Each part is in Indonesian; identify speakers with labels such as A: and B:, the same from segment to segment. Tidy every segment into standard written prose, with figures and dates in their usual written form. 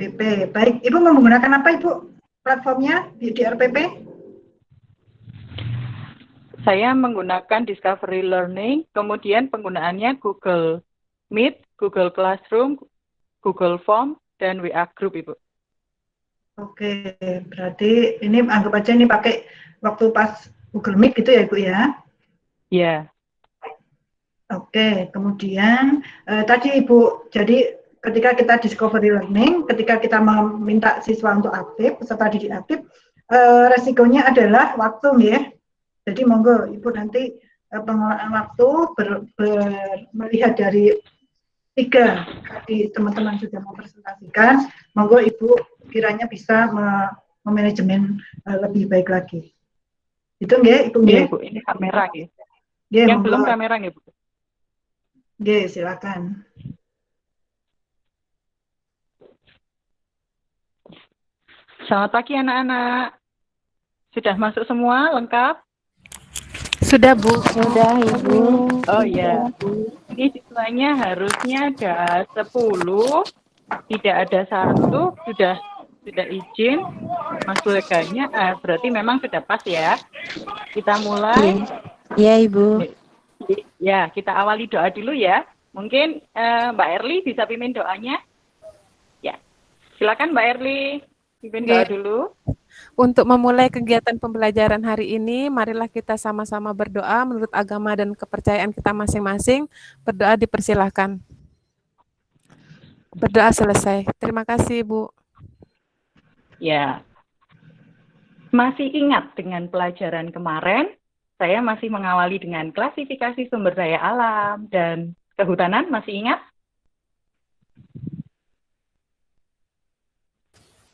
A: RPP. Baik, Ibu menggunakan apa Ibu platformnya di RPP?
B: Saya menggunakan Discovery Learning, kemudian penggunaannya Google Meet, Google Classroom, Google Form, dan WA Group, Ibu.
A: Oke, berarti ini anggap aja ini pakai waktu pas Google Meet gitu ya Ibu ya?
B: Iya.
A: Oke, kemudian tadi Ibu, jadi ketika kita discovery learning, ketika kita meminta siswa untuk aktif, peserta didik aktif, resikonya adalah waktu ya. Jadi monggo Ibu nanti pengelolaan waktu melihat dari 3 tadi teman-teman sudah mempresentasikan, monggo Ibu kiranya bisa memanajemen lebih baik lagi. Itu nggih, Ibu nggih?
B: Iya, Ibu, ini kamera nggih.
A: Nggih,
B: Yang
A: monggo.
B: belum kamera nggih, Bu.
A: Nggih, silakan.
B: Selamat pagi anak-anak. Sudah masuk semua lengkap?
C: Sudah, Bu.
D: Sudah, Ibu.
B: Oh iya. Ini siswanya harusnya ada 10, tidak ada 1, sudah izin. Mas leganya berarti memang sudah pas ya. Kita mulai.
D: Iya, Ibu.
B: Ya, kita awali doa dulu ya. Mungkin Mbak Erli bisa pimpin doanya? Ya. Silakan Mbak Erli, pimpin doa dulu.
C: Untuk memulai kegiatan pembelajaran hari ini, marilah kita sama-sama berdoa menurut agama dan kepercayaan kita masing-masing. Berdoa dipersilahkan. Berdoa selesai. Terima kasih, Bu.
B: Ya. Masih ingat dengan pelajaran kemarin, saya masih mengawali dengan klasifikasi sumber daya alam dan kehutanan, masih ingat?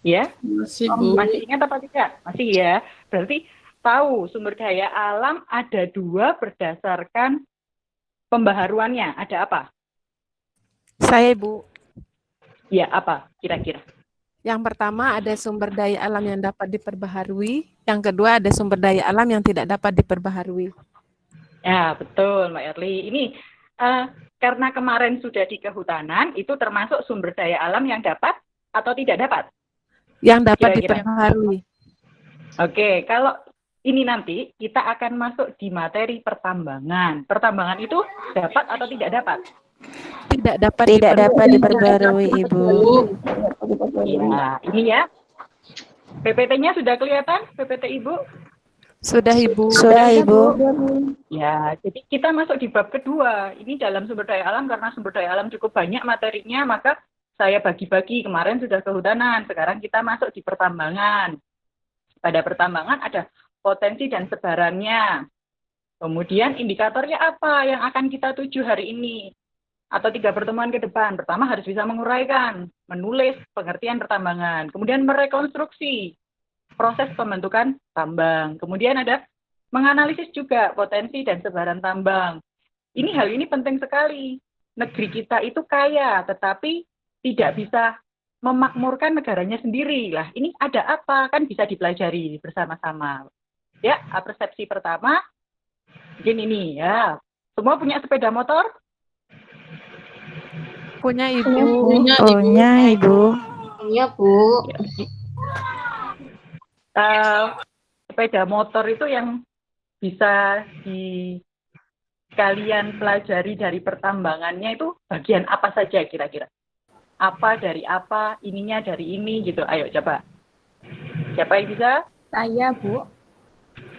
B: Ya?
E: Masih, Bu.
B: Masih ingat apa tidak? Masih ya. Berarti tahu sumber daya alam ada 2 berdasarkan pembaharuannya. Ada apa?
C: Saya, Bu.
B: Ya, apa kira-kira?
C: Yang pertama ada sumber daya alam yang dapat diperbaharui. Yang kedua ada sumber daya alam yang tidak dapat diperbaharui.
B: Ya, betul Mbak Erli. Ini karena kemarin sudah di kehutanan, itu termasuk sumber daya alam yang dapat atau tidak dapat?
C: Yang dapat
B: Kira-kira.
C: diperbaharui.
B: Oke, kalau ini nanti kita akan masuk di materi pertambangan. Pertambangan itu dapat atau tidak dapat?
C: Tidak dapat
D: diperbarui, Ibu.
B: Ya, ini ya. PPT-nya sudah kelihatan, PPT Ibu?
C: Sudah, Ibu.
D: Sudah, Ibu.
B: Ya, jadi kita masuk di bab kedua. Ini dalam sumber daya alam, karena sumber daya alam cukup banyak materinya, maka saya bagi-bagi. Kemarin sudah kehutanan, sekarang kita masuk di pertambangan. Pada pertambangan ada potensi dan sebarannya. Kemudian indikatornya apa yang akan kita tuju hari ini? Atau 3 pertemuan ke depan. Pertama harus bisa menguraikan, menulis pengertian pertambangan. Kemudian merekonstruksi proses pembentukan tambang. Kemudian ada menganalisis juga potensi dan sebaran tambang. Hal ini penting sekali. Negeri kita itu kaya, tetapi tidak bisa memakmurkan negaranya sendiri. Lah, ini ada apa? Kan bisa dipelajari bersama-sama. Ya, persepsi pertama, mungkin ini ya. Semua punya sepeda motor?
C: Punya, Ibu.
D: Punya, Ibu.
E: Iya, Bu.
B: Sepeda motor itu yang bisa kalian pelajari dari pertambangannya itu bagian apa saja kira-kira? Apa dari apa, ininya dari ini gitu. Ayo coba. Siapa yang bisa?
F: Saya, Bu.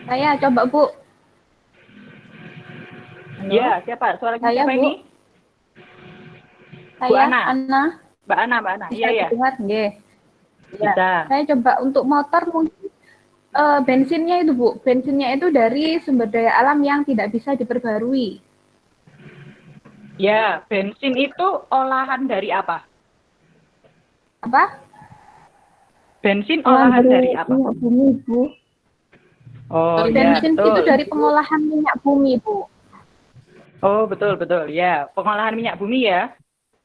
F: Saya coba, Bu. Halo?
B: Ya, siapa? Suaranya
F: Saya,
B: siapa
F: Bu.
B: ini?
F: Saya,
B: Bu Ana.
F: Mbak Ana.
B: Iya, ya.
F: Dengar, nggih.
B: Bisa.
F: Saya coba untuk motor mungkin bensinnya itu, Bu. Bensinnya itu dari sumber daya alam yang tidak bisa diperbarui.
B: Ya, bensin itu olahan dari apa?
F: Apa?
B: Bensin olahan dari apa?
F: Minyak bumi, Bu.
B: Oh,
F: bensin
B: ya, betul.
F: itu dari pengolahan minyak bumi, Bu.
B: Oh, betul. Ya, pengolahan minyak bumi ya.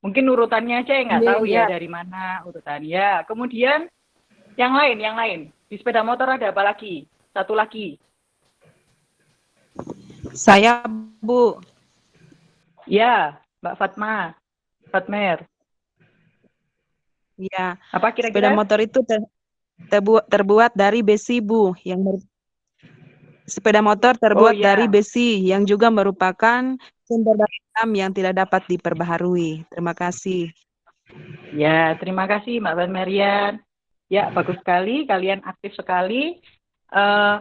B: Mungkin urutannya aja yang nggak tahu ya dari mana urutannya. Kemudian yang lain. Di sepeda motor ada apa lagi? Satu lagi.
G: Saya, Bu.
B: Ya, Mbak Fatmer.
G: Ya,
B: Apa
G: sepeda
B: kira-kira?
G: motor itu terbuat dari besi, Bu. Sepeda motor
B: Oh
G: terbuat dari
B: ya,
G: besi yang juga merupakan sumber daya alam yang tidak dapat diperbaharui. Terima kasih.
B: ya terima kasih Mbak Van Marian. Ya, bagus sekali, kalian aktif sekali. Eh,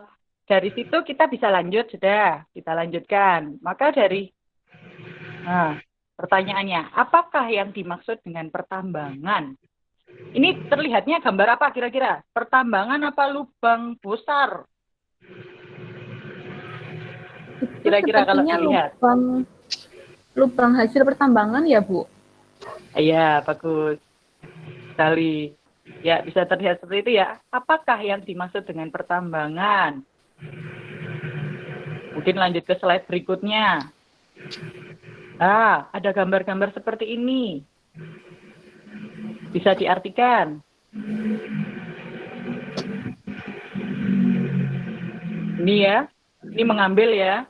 B: dari situ kita bisa lanjut, sudah, kita lanjutkan. Maka nah, pertanyaannya, apakah yang dimaksud dengan pertambangan? Ini terlihatnya gambar apa kira-kira? Pertambangan apa lubang besar?
F: Itu
B: Kira-kira kalau
F: sepertinya
B: dilihat.
F: lubang hasil pertambangan ya, Bu?
B: Iya, bagus sekali. Ya, bisa terlihat seperti itu ya. Apakah yang dimaksud dengan pertambangan? Mungkin lanjut ke slide berikutnya. Ada gambar-gambar seperti ini. Bisa diartikan. Ini ya, ini mengambil ya.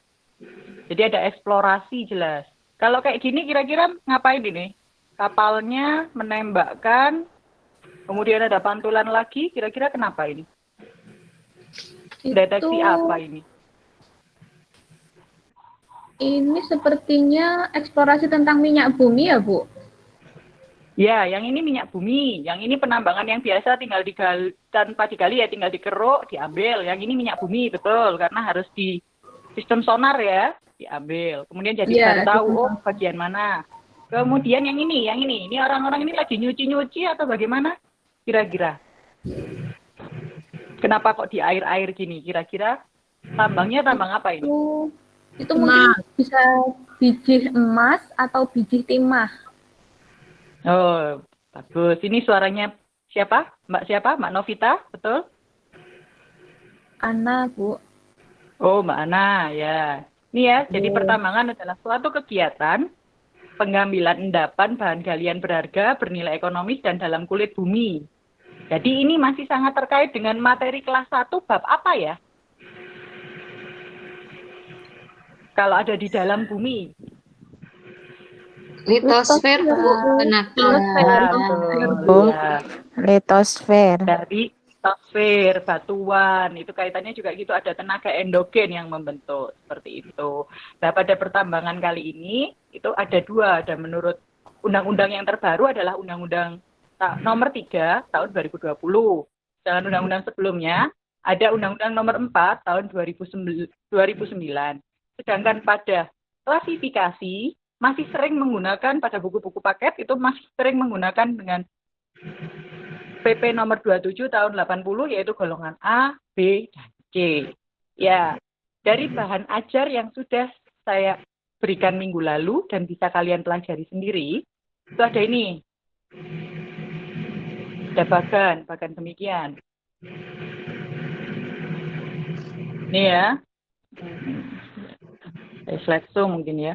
B: Jadi ada eksplorasi jelas. Kalau kayak gini kira-kira ngapain ini? Kapalnya menembakkan, kemudian ada pantulan lagi, kira-kira kenapa ini? Deteksi apa ini?
F: Ini sepertinya eksplorasi tentang minyak bumi ya, Bu?
B: Ya, yang ini minyak bumi, yang ini penambangan yang biasa tinggal digali, tanpa digali ya, tinggal dikeruk, diambil. Yang ini minyak bumi, betul, karena harus di sistem sonar ya, diambil. Kemudian jadi baru tahu, oh bagian mana. Kemudian yang ini orang-orang ini lagi nyuci-nyuci atau bagaimana? Kira-kira. Kenapa kok di air-air gini? Kira-kira tambangnya tambang apa ini?
F: Itu mungkin bisa biji emas atau biji timah.
B: Oh, bagus. Ini suaranya siapa? Mbak siapa? Mbak Novita, betul?
F: Ana, Bu.
B: Oh, Mbak Ana, ya. Ini ya, jadi pertambangan adalah suatu kegiatan pengambilan endapan bahan galian berharga, bernilai ekonomis, dan dalam kulit bumi. Jadi ini masih sangat terkait dengan materi kelas 1 bab apa ya? Kalau ada di dalam bumi.
E: Litosfer, Bu.
D: Litosfer.
B: Dari litosfer, batuan, itu kaitannya juga gitu, ada tenaga endogen yang membentuk, seperti itu. Nah, pada pertambangan kali ini, itu ada dua, dan menurut undang-undang yang terbaru adalah Undang-Undang nomor 3 tahun 2020. Dengan undang-undang sebelumnya, ada Undang-Undang nomor 4 tahun 2009. Sedangkan pada klasifikasi, masih sering menggunakan pada buku-buku paket, itu masih sering menggunakan dengan PP nomor 27 tahun 80, yaitu golongan A, B, dan C. Ya, dari bahan ajar yang sudah saya berikan minggu lalu dan bisa kalian pelajari sendiri, itu ada ini. Ada bagan demikian. Ini ya. Slide show mungkin ya.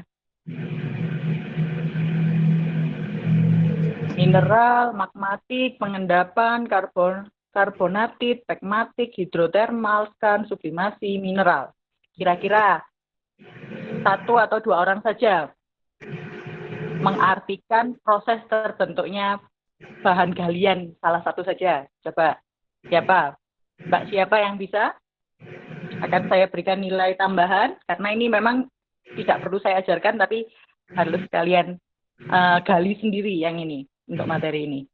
B: Mineral, magmatik, pengendapan, karbonatit, pegmatik, hidrotermal, skan, sublimasi, mineral. Kira-kira 1 atau 2 orang saja mengartikan proses terbentuknya bahan galian, salah satu saja. Coba, siapa? Mbak siapa yang bisa? Akan saya berikan nilai tambahan, karena ini memang tidak perlu saya ajarkan, tapi harus kalian gali sendiri yang ini. Untuk materi ini.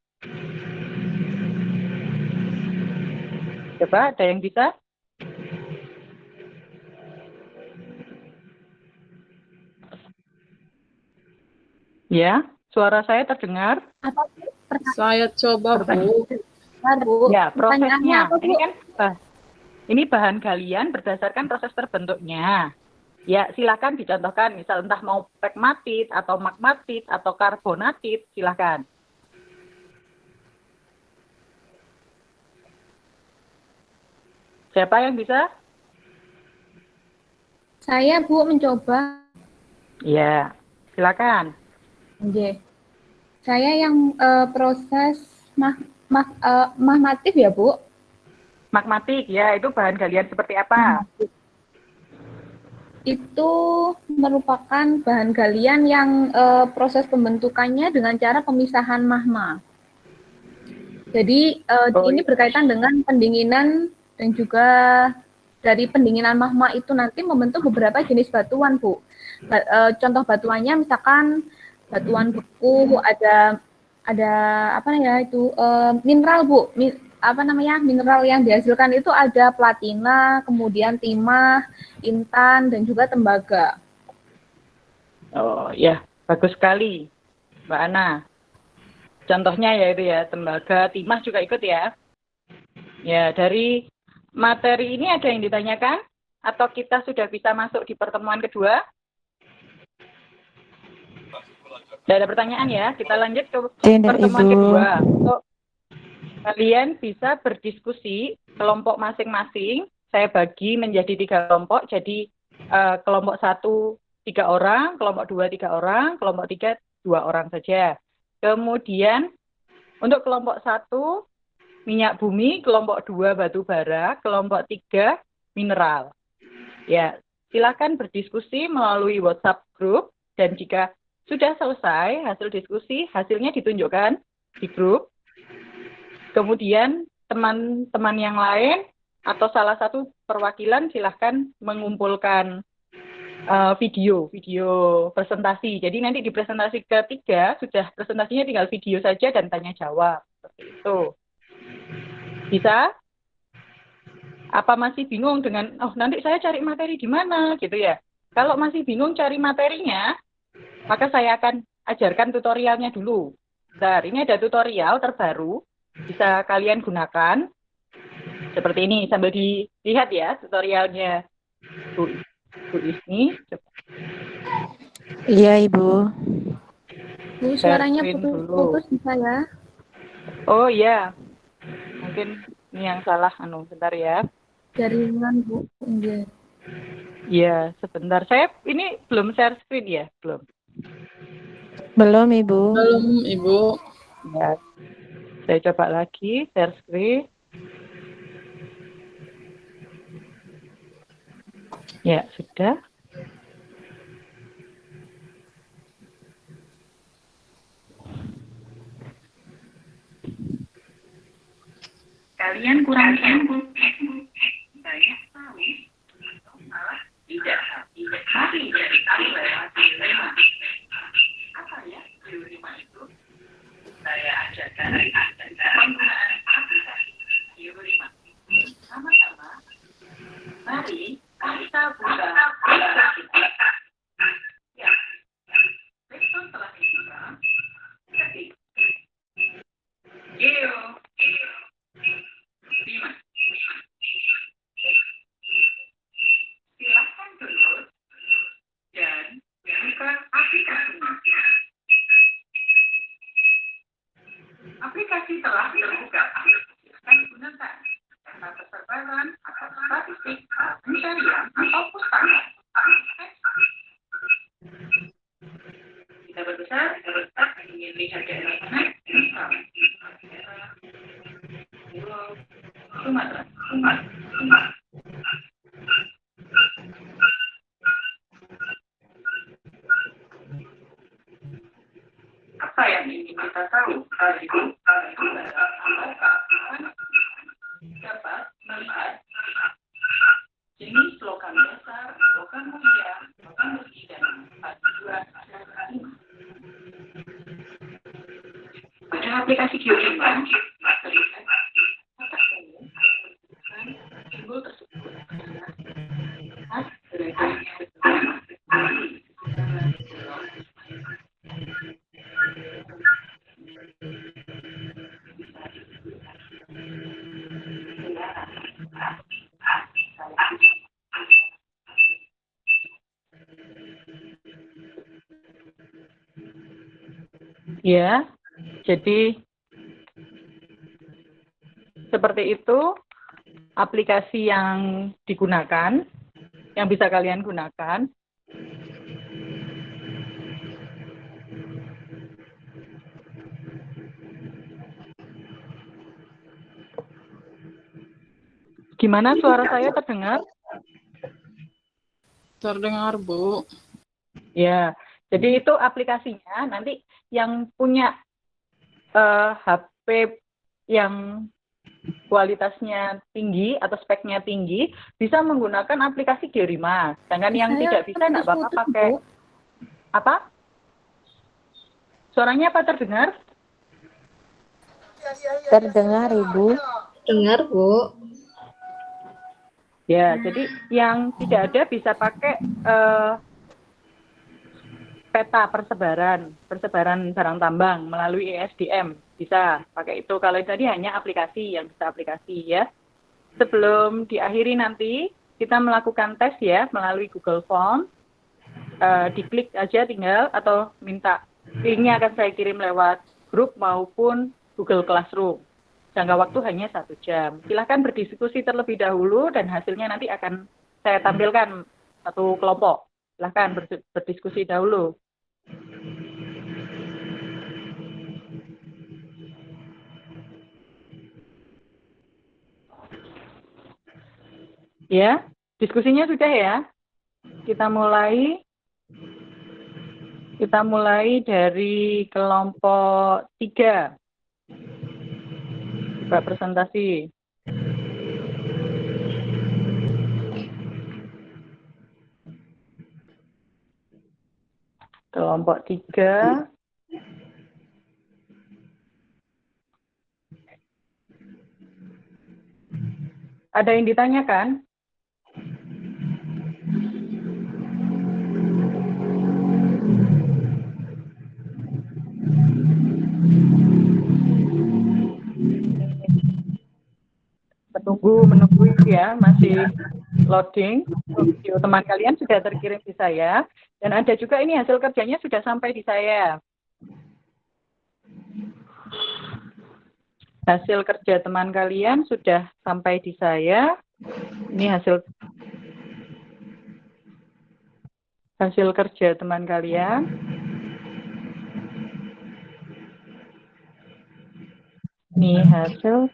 B: Coba, ada yang bisa? Ya, suara saya terdengar?
F: Apa,
E: Saya coba, Bu.
B: Ya, prosesnya.
F: Apa, Bu?
B: Ini kan ini bahan galian berdasarkan proses terbentuknya. Ya, silakan dicontohkan. Misal entah mau pegmatit, atau magmatit, atau karbonatit, silakan. Siapa yang bisa?
F: Saya, Bu, mencoba.
B: Ya, silakan.
F: Oke. Saya yang proses magmatif ya, Bu?
B: Magmatik, ya, itu bahan galian seperti apa?
F: Itu merupakan bahan galian yang proses pembentukannya dengan cara pemisahan magma. Jadi ini berkaitan dengan pendinginan dan juga dari pendinginan magma itu nanti membentuk beberapa jenis batuan, Bu. Contoh batuannya misalkan batuan beku, ada apa ya itu mineral, Bu. Mineral yang dihasilkan itu ada platina, kemudian timah, intan, dan juga tembaga.
B: Oh ya, bagus sekali, Mbak Ana. Contohnya ya itu ya, tembaga, timah juga ikut ya. Ya, dari materi ini ada yang ditanyakan? Atau kita sudah bisa masuk di pertemuan kedua? Tidak ada pertanyaan ya, kita lanjut ke pertemuan kedua. Untuk kalian bisa berdiskusi kelompok masing-masing. Saya bagi menjadi 3 kelompok, jadi kelompok 1 3 orang, kelompok 2 3 orang, kelompok 3 2 orang saja. Kemudian untuk kelompok 1 minyak bumi, kelompok 2 batu bara, kelompok 3 mineral. Ya, silakan berdiskusi melalui WhatsApp grup dan jika sudah selesai hasil diskusi, hasilnya ditunjukkan di grup. Kemudian teman-teman yang lain atau salah satu perwakilan silahkan mengumpulkan video presentasi. Jadi nanti di presentasi ketiga sudah presentasinya tinggal video saja dan tanya jawab seperti itu. Bisa? Apa masih bingung dengan nanti saya cari materi di mana gitu ya? Kalau masih bingung cari materinya, maka saya akan ajarkan tutorialnya dulu. Bentar, ini ada tutorial terbaru bisa kalian gunakan. Seperti ini sambil dilihat ya tutorialnya Bu Isni.
D: Iya, Ibu.
F: Bu, suaranya putus bisa ya?
B: Oh iya. Mungkin ini yang salah bentar ya.
F: Jaringan, Bu.
B: Iya, sebentar. Saya ini belum share screen ya, belum.
D: Belum, Ibu.
E: Belum, Ibu.
B: Ya. Saya coba lagi share screen. Ya, sudah. Kalian kurang sibuk. Banyak tahu atau malah tidak mari dari tahu lewat dilema. Apa ya dilema itu? Saya ajarkan penggunaan aplikasi dilema. Sama-sama. Mari kita buka kita. Ya, besok telah dibuka. Ketik. Geo. Silahkan download dan buka aplikasinya. Aplikasi telah terbuka. Silakan gunakan karena kesebaran atau statistik, pencarian atau pustaka. Kita berbesar ingin lihat daerah mana? Sumatera. Apa yang ingin kita tahu? Dapat melihat jenis logam dasar, logam mulia, logam besi dan paduan dasar lima. Pada aplikasi geoimag terlihat kotak umum menunjukkan simbol tersebut. Ya, jadi seperti itu aplikasi yang digunakan, yang bisa kalian gunakan. Gimana suara saya terdengar?
E: Terdengar, Bu.
B: Ya, jadi itu aplikasinya. Nanti yang punya HP yang kualitasnya tinggi atau speknya tinggi bisa menggunakan aplikasi Georemas. Sedangkan yang
F: Saya
B: tidak bisa nggak apa-apa
F: putus-putus,
B: pakai
F: Bu.
B: apa? Suaranya apa terdengar?
D: Terdengar, Ibu.
H: Dengar, Bu.
B: Ya, jadi yang tidak ada bisa pakai peta persebaran barang tambang melalui ESDM. Bisa pakai itu. Kalau tadi hanya aplikasi, yang bisa aplikasi ya. Sebelum diakhiri nanti, kita melakukan tes ya melalui Google Form. Diklik aja tinggal atau minta. Linknya akan saya kirim lewat grup maupun Google Classroom. Jangka waktu hanya 1 jam. Silahkan berdiskusi terlebih dahulu dan hasilnya nanti akan saya tampilkan satu kelompok. Silahkan berdiskusi dahulu. Ya, diskusinya sudah ya. Kita mulai dari kelompok 3. Buka presentasi. Kelompok 3. Ada yang ditanyakan? Menunggu ya, masih loading. Video teman kalian sudah terkirim di saya. Dan ada juga ini hasil kerjanya sudah sampai di saya. Hasil kerja teman kalian sudah sampai di saya. Ini hasil kerja teman kalian. Ini hasil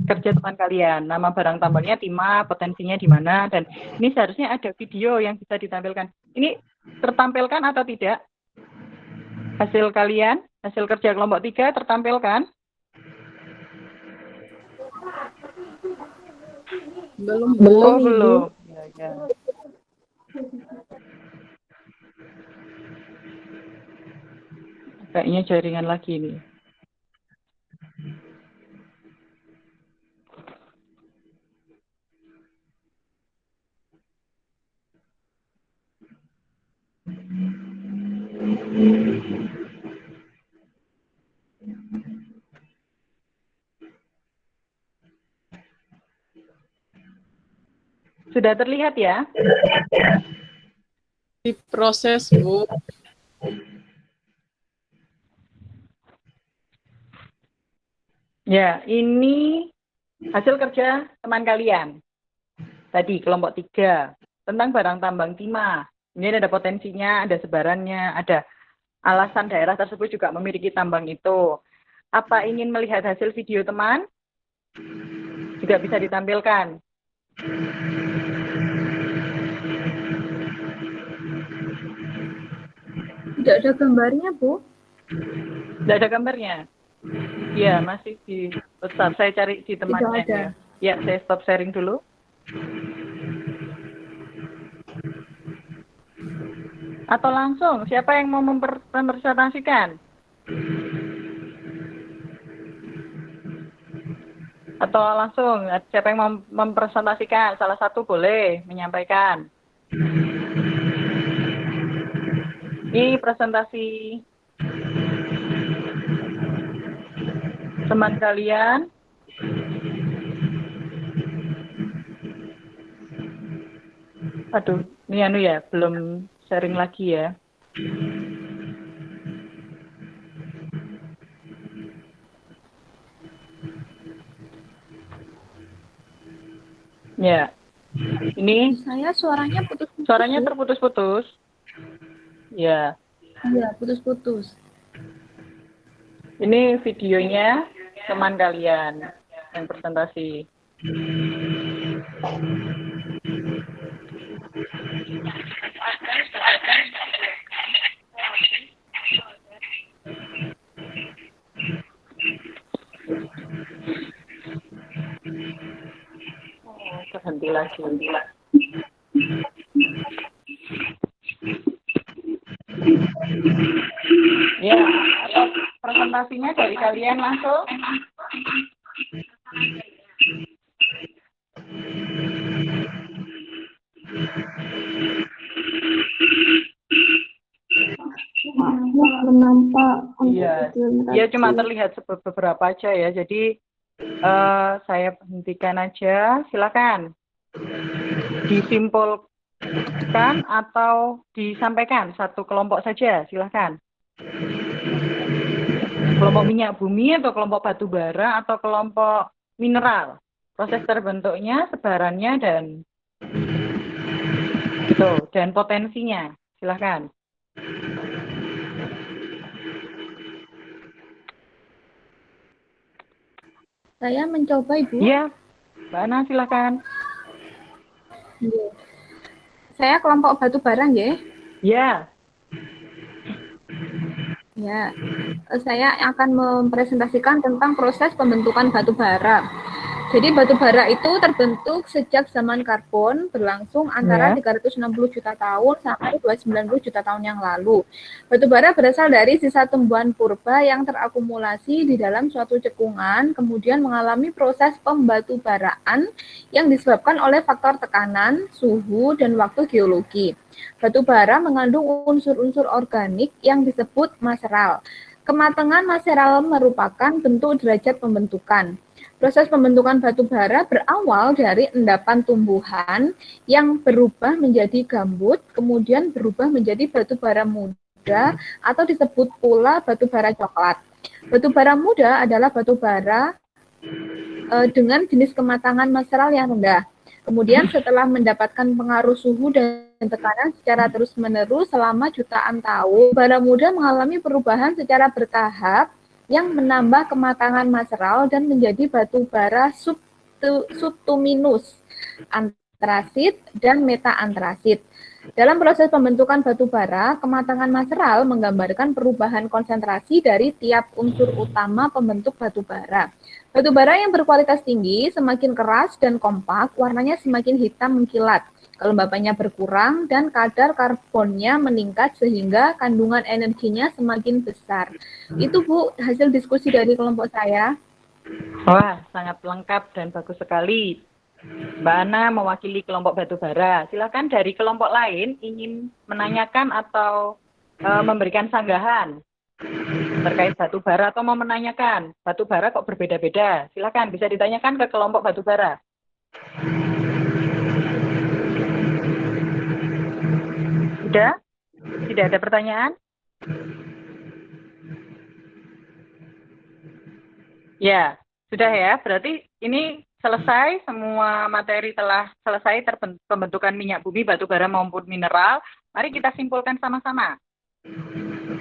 B: kerja teman kalian. Nama barang tambangnya timah, potensinya di mana, dan ini seharusnya ada video yang bisa ditampilkan. Ini tertampilkan atau tidak? Hasil kalian, hasil kerja kelompok 3 tertampilkan?
E: Belum.
B: Oh, belum. Ya. Kayaknya jaringan lagi nih. Sudah terlihat ya?
E: Diproses, Bu.
B: Ya, ini hasil kerja teman kalian. Tadi kelompok 3 tentang barang tambang timah. Ini ada potensinya, ada sebarannya, ada alasan daerah tersebut juga memiliki tambang itu. Apa ingin melihat hasil video teman? Juga bisa ditampilkan.
F: Tidak ada gambarnya, Bu.
B: Tidak ada gambarnya? Ya, masih di WhatsApp. Saya cari di temannya.
F: Tidak ada.
B: Ya, saya stop sharing dulu. Atau langsung, siapa yang mau mempresentasikan? Atau langsung, siapa yang mau mempresentasikan? Salah satu boleh menyampaikan. Ini presentasi teman kalian. Aduh, ini ya, belum sharing lagi ya. Ya, ini
F: Saya suaranya putus-putus.
B: suaranya
F: Bu.
B: terputus-putus. Ya,
F: Iya, putus-putus.
B: ini videonya teman kalian yang presentasi. Terhenti lagi. Ya, atau presentasinya dari kalian langsung? Iya, cuma terlihat beberapa aja ya. Jadi saya hentikan aja. Silakan disimpulkan atau disampaikan satu kelompok saja. Silakan. Kelompok minyak bumi atau kelompok batu bara atau kelompok mineral. Proses terbentuknya, sebarannya dan potensinya. Silakan.
F: Saya mencoba, Ibu.
B: Iya, Mbak Ana silakan.
F: Saya kelompok batu bara, nggih.
B: Iya.
F: Ya, saya akan mempresentasikan tentang proses pembentukan batu bara. Jadi batu bara itu terbentuk sejak zaman karbon, berlangsung antara 360 juta tahun sampai 290 juta tahun yang lalu. Batu bara berasal dari sisa tumbuhan purba yang terakumulasi di dalam suatu cekungan, kemudian mengalami proses pembatubaraan yang disebabkan oleh faktor tekanan, suhu, dan waktu geologi. Batu bara mengandung unsur-unsur organik yang disebut maseral. Kematangan maseral merupakan bentuk derajat pembentukan. Proses pembentukan batu bara berawal dari endapan tumbuhan yang berubah menjadi gambut, kemudian berubah menjadi batu bara muda atau disebut pula batu bara coklat. Batu bara muda adalah batu bara dengan jenis kematangan maseral yang rendah. Kemudian setelah mendapatkan pengaruh suhu dan tekanan secara terus-menerus selama jutaan tahun, bara muda mengalami perubahan secara bertahap yang menambah kematangan maseral dan menjadi batu bara subtuminus, antrasit, dan meta-antrasit. Dalam proses pembentukan batu bara, kematangan maseral menggambarkan perubahan konsentrasi dari tiap unsur utama pembentuk batu bara. Batu bara yang berkualitas tinggi semakin keras dan kompak, warnanya semakin hitam mengkilat. Kelembabannya berkurang dan kadar karbonnya meningkat sehingga kandungan energinya semakin besar. Itu Bu, hasil diskusi dari kelompok saya.
B: Wah, sangat lengkap dan bagus sekali. Mbak Ana mewakili kelompok batu bara. Silakan dari kelompok lain ingin menanyakan atau memberikan sanggahan terkait batu bara atau mau menanyakan batu bara kok berbeda-beda. Silakan bisa ditanyakan ke kelompok batu bara. Sudah? Tidak ada pertanyaan? Ya, sudah ya. Berarti ini selesai, semua materi telah selesai pembentukan minyak bumi, batu bara maupun mineral. Mari kita simpulkan sama-sama.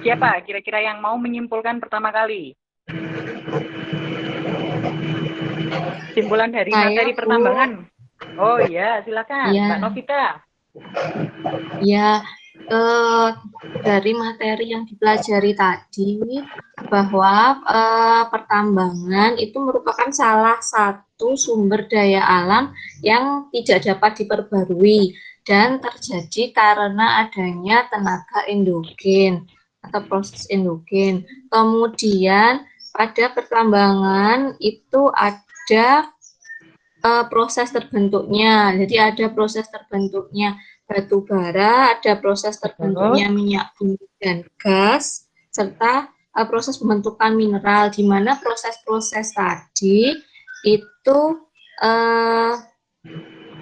B: Siapa kira-kira yang mau menyimpulkan pertama kali? Simpulan dari materi pertambangan. Oh iya, silakan Mbak Novita.
H: Ya, dari materi yang dipelajari tadi bahwa pertambangan itu merupakan salah satu sumber daya alam yang tidak dapat diperbarui dan terjadi karena adanya tenaga endogen atau proses endogen. Kemudian pada pertambangan itu ada proses terbentuknya. Jadi ada proses terbentuknya batu bara, ada proses terbentuknya minyak bumi dan gas, serta proses pembentukan mineral, di mana proses-proses tadi itu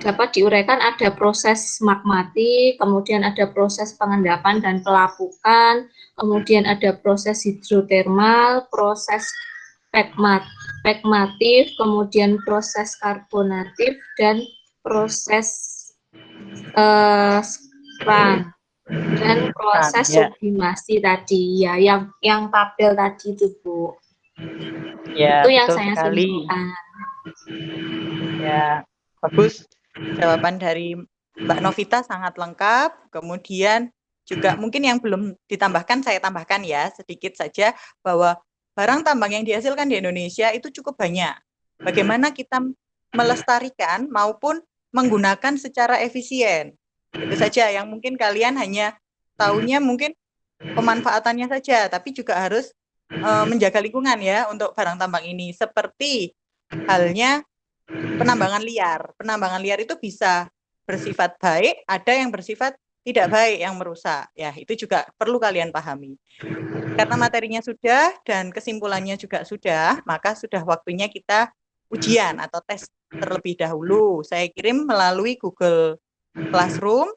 H: dapat diuraikan ada proses magmatik, kemudian ada proses pengendapan dan pelapukan, kemudian ada proses hidrotermal, proses pegmatif, kemudian proses karbonatif, dan proses sprang dan proses sublimasi tadi ya, yang tabel tadi itu Bu.
B: Ya,
H: itu yang
B: betul
H: saya
B: sekali.
H: simpulkan.
I: Ya, bagus. Jawaban dari Mbak Novita sangat lengkap. Kemudian juga mungkin yang belum ditambahkan saya tambahkan ya sedikit saja bahwa barang tambang yang dihasilkan di Indonesia itu cukup banyak. Bagaimana kita melestarikan maupun menggunakan secara efisien. Itu saja yang mungkin kalian hanya tahunya mungkin pemanfaatannya saja, tapi juga harus menjaga lingkungan ya untuk barang tambang ini. Seperti halnya penambangan liar. Penambangan liar itu bisa bersifat baik, ada yang bersifat tidak baik yang merusak. Ya, itu juga perlu kalian pahami. Karena materinya sudah dan kesimpulannya juga sudah, maka sudah waktunya kita ujian atau tes terlebih dahulu. Saya kirim melalui Google Classroom,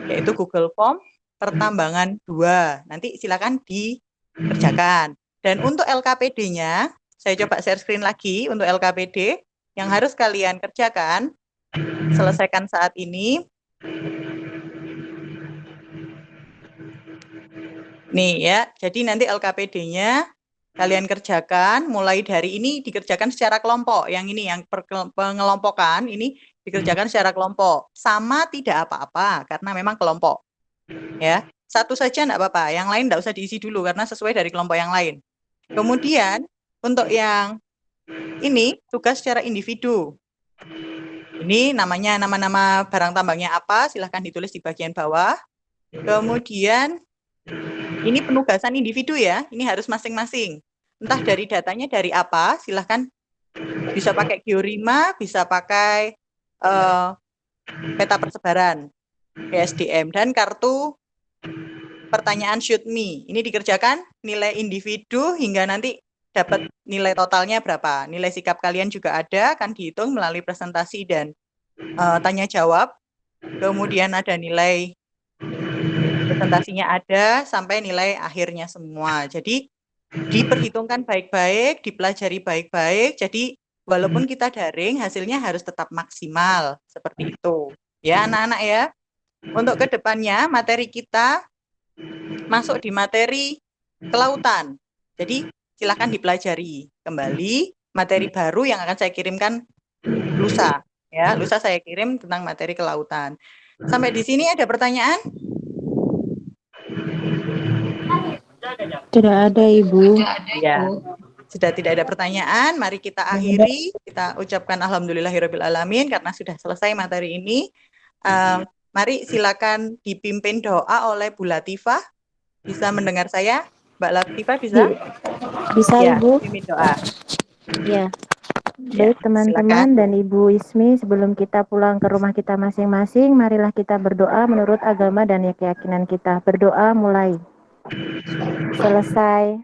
I: yaitu Google Form pertambangan 2. Nanti silakan dikerjakan. Dan untuk LKPD-nya, saya coba share screen lagi untuk LKPD yang harus kalian kerjakan, selesaikan saat ini. Nih ya, jadi nanti LKPD-nya kalian kerjakan, mulai dari ini dikerjakan secara kelompok. Yang ini, yang pengelompokan, ini dikerjakan secara kelompok. Sama tidak apa-apa, karena memang kelompok. Ya, satu saja enggak apa-apa, yang lain enggak usah diisi dulu, karena sesuai dari kelompok yang lain. Kemudian, untuk yang ini, tugas secara individu. Ini namanya, nama-nama barang tambangnya apa, silahkan ditulis di bagian bawah. Kemudian, ini penugasan individu ya, ini harus masing-masing. Entah dari datanya dari apa, silahkan bisa pakai Georima, bisa pakai peta persebaran, PSDM, dan kartu pertanyaan shoot me. Ini dikerjakan nilai individu hingga nanti dapat nilai totalnya berapa. Nilai sikap kalian juga ada, akan dihitung melalui presentasi dan tanya jawab. Kemudian ada nilai presentasinya ada sampai nilai akhirnya semua. Jadi diperhitungkan baik-baik, dipelajari baik-baik. Jadi walaupun kita daring, hasilnya harus tetap maksimal seperti itu. Ya anak-anak ya. Untuk kedepannya materi kita masuk di materi kelautan. Jadi silakan dipelajari kembali materi baru yang akan saya kirimkan lusa. Ya, lusa saya kirim tentang materi kelautan. Sampai di sini ada pertanyaan?
D: Tidak ada, Ibu.
I: Ya, sudah tidak ada pertanyaan. Mari kita akhiri. Kita ucapkan alhamdulillahirabbil alamin karena sudah selesai materi ini. Mari silakan dipimpin doa oleh Bu Latifah. Bisa mendengar saya, Mbak Latifah bisa?
D: Bisa,
I: Ya,
D: Ibu.
I: pimpin doa.
D: Ya. Baik teman-teman dan Ibu Ismi, sebelum kita pulang ke rumah kita masing-masing, marilah kita berdoa menurut agama dan keyakinan kita. Berdoa mulai. Selesai.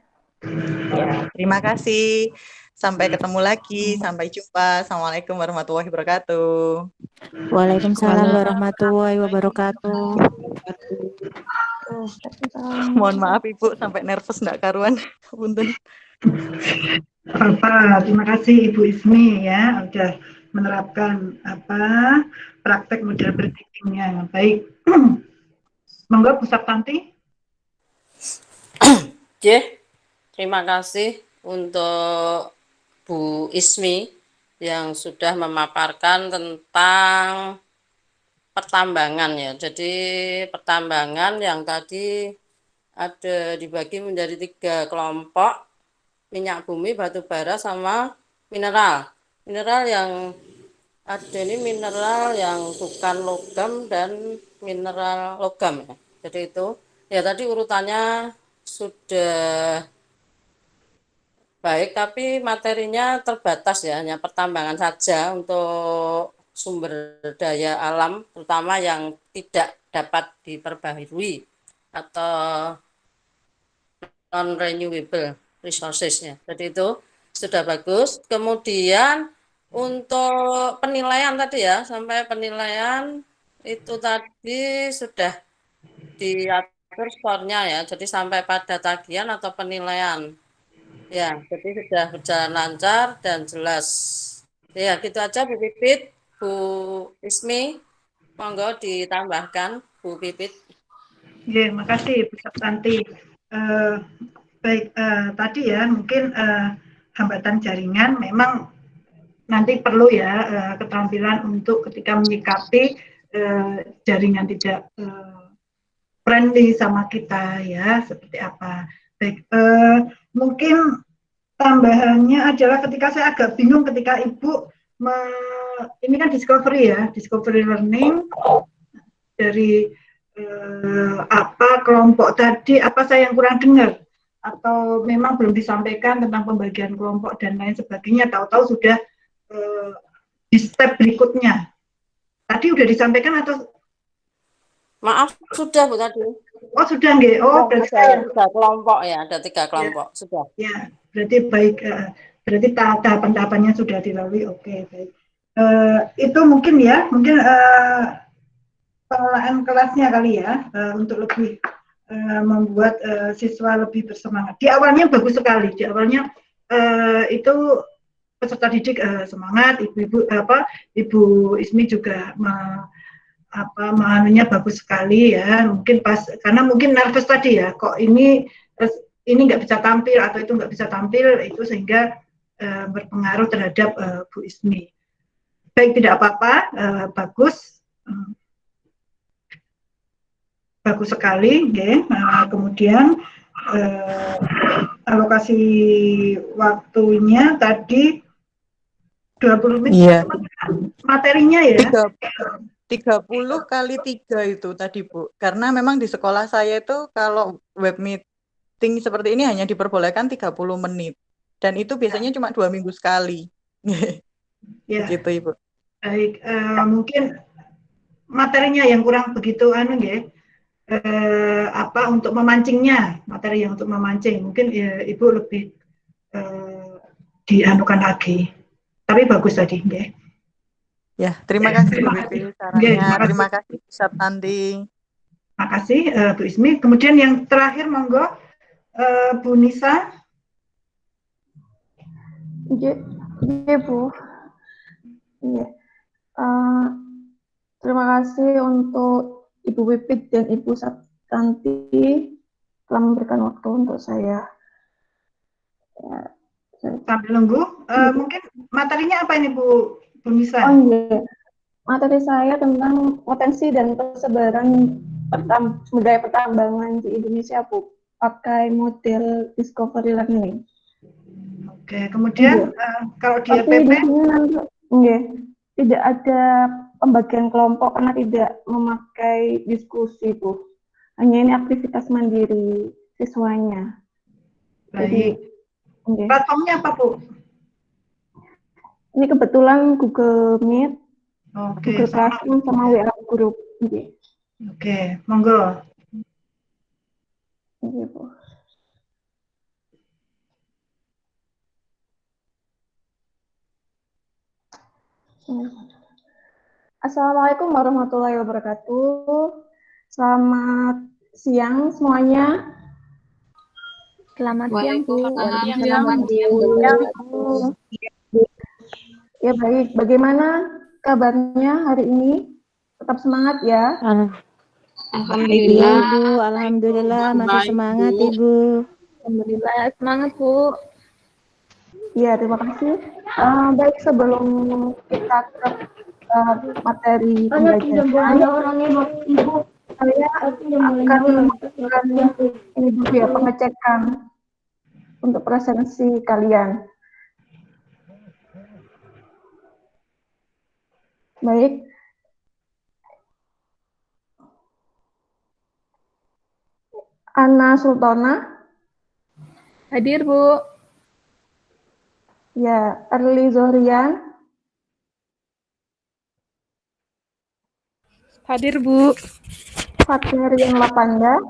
I: Ya, terima kasih. Sampai ketemu lagi. Sampai jumpa. Assalamualaikum warahmatullahi wabarakatuh.
D: Waalaikumsalam warahmatullahi wabarakatuh.
I: Mohon maaf Ibu, sampai nervous enggak karuan. Punten.
A: Bapak, terima kasih Ibu Ismi ya, sudah menerapkan praktek model berthinkingnya. Baik, monggo Bu Saptanti.
E: Terima kasih untuk Bu Ismi yang sudah memaparkan tentang pertambangan ya. Jadi pertambangan yang tadi ada dibagi menjadi 3 kelompok, minyak bumi, batu bara, sama mineral. Mineral yang ada ini mineral yang bukan logam dan mineral logam ya. Jadi itu ya tadi urutannya sudah baik, tapi materinya terbatas ya, hanya pertambangan saja untuk sumber daya alam, terutama yang tidak dapat diperbaharui atau non-renewable resources-nya. Jadi itu sudah bagus. Kemudian untuk penilaian tadi ya, sampai penilaian itu tadi sudah diatur skornya ya, jadi sampai pada tagihan atau penilaian. Ya, jadi sudah berjalan lancar dan jelas. Ya, gitu aja Bu Pipit, Bu Ismi, monggo ditambahkan Bu Pipit.
A: Ya, makasih Bu Saptanti. Baik, tadi ya mungkin hambatan jaringan memang nanti perlu ya keterampilan untuk ketika menyikapi jaringan tidak friendly sama kita ya, seperti apa. Baik, mungkin tambahannya adalah ketika saya agak bingung ketika Ibu ini kan discovery ya, discovery learning dari apa kelompok tadi, apa saya yang kurang dengar atau memang belum disampaikan tentang pembagian kelompok dan lain sebagainya, tahu-tahu sudah di step berikutnya. Tadi udah disampaikan atau?
E: Maaf, sudah Bu tadi.
A: Oh sudah nggih. Oh berarti
E: ada 3 kelompok ya, ada 3 kelompok ya. Sudah.
A: Ya, berarti baik. Berarti tahapan-tahapannya sudah dilalui. Oke, baik. Itu mungkin ya, mungkin pengelolaan kelasnya kali ya, untuk lebih membuat siswa lebih bersemangat. Di awalnya bagus sekali. Di awalnya itu peserta didik semangat, Ibu Ismi juga mahanunya bagus sekali ya, mungkin pas karena mungkin nervous tadi ya, kok ini nggak bisa tampil atau itu nggak bisa tampil, itu sehingga berpengaruh terhadap Bu Ismi. Baik, tidak apa-apa, bagus sekali, okay. Kemudian alokasi waktunya tadi 20 menit, yeah. Materinya ya
I: 30 kali 3 itu tadi Bu, karena memang di sekolah saya itu kalau web meeting seperti ini hanya diperbolehkan 30 menit dan itu biasanya cuma 2 minggu sekali. Ya. Gitu Ibu.
A: Baik, mungkin materinya yang kurang begitu ya, untuk memancingnya, materi yang untuk memancing mungkin Ibu lebih dianukan lagi, tapi bagus tadi ya.
I: Ya, terima kasih Bu Bibi sarannya. Terima kasih Ustaz Tanti.
A: Terima kasih Bu Ismi. Kemudian yang terakhir monggo Bu Nisa.
J: Iya Bu. Iya. Terima kasih untuk Ibu Pipit dan Ibu Tanti telah memberikan waktu untuk saya.
A: Ya, sambil nunggu, mungkin materinya apa ini Bu Nisa?
J: Oh iya, materi saya tentang potensi dan persebaran budaya pertambangan di Indonesia Bu, pakai model discovery learning.
A: Oke, kemudian kalau di LPP?
J: Tidak ada pembagian kelompok karena tidak memakai diskusi Bu. Hanya ini aktivitas mandiri siswanya.
A: Baik. Jadi, platformnya apa Bu?
J: Ini kebetulan Google Meet, Google Classroom sama WA Group.
A: Oke, monggo.
J: Oke, Bu. Assalamualaikum warahmatullahi wabarakatuh. Selamat siang semuanya.
F: Selamat siang Bu.
J: Selamat siang Bu. Ya baik, bagaimana kabarnya hari ini? Tetap semangat ya.
D: Alhamdulillah Ibu, alhamdulillah masih semangat Ibu.
F: Alhamdulillah semangat Bu.
J: Ya, terima kasih. Baik, sebelum kita ke materi pembelajaran, saya akan ini dulu ya, pengecekan untuk presensi kalian. Baik. Ana Sultana.
F: Hadir, Bu.
J: Ya, Erli Zohrian.
C: Hadir, Bu.
J: Fathia Lapanda.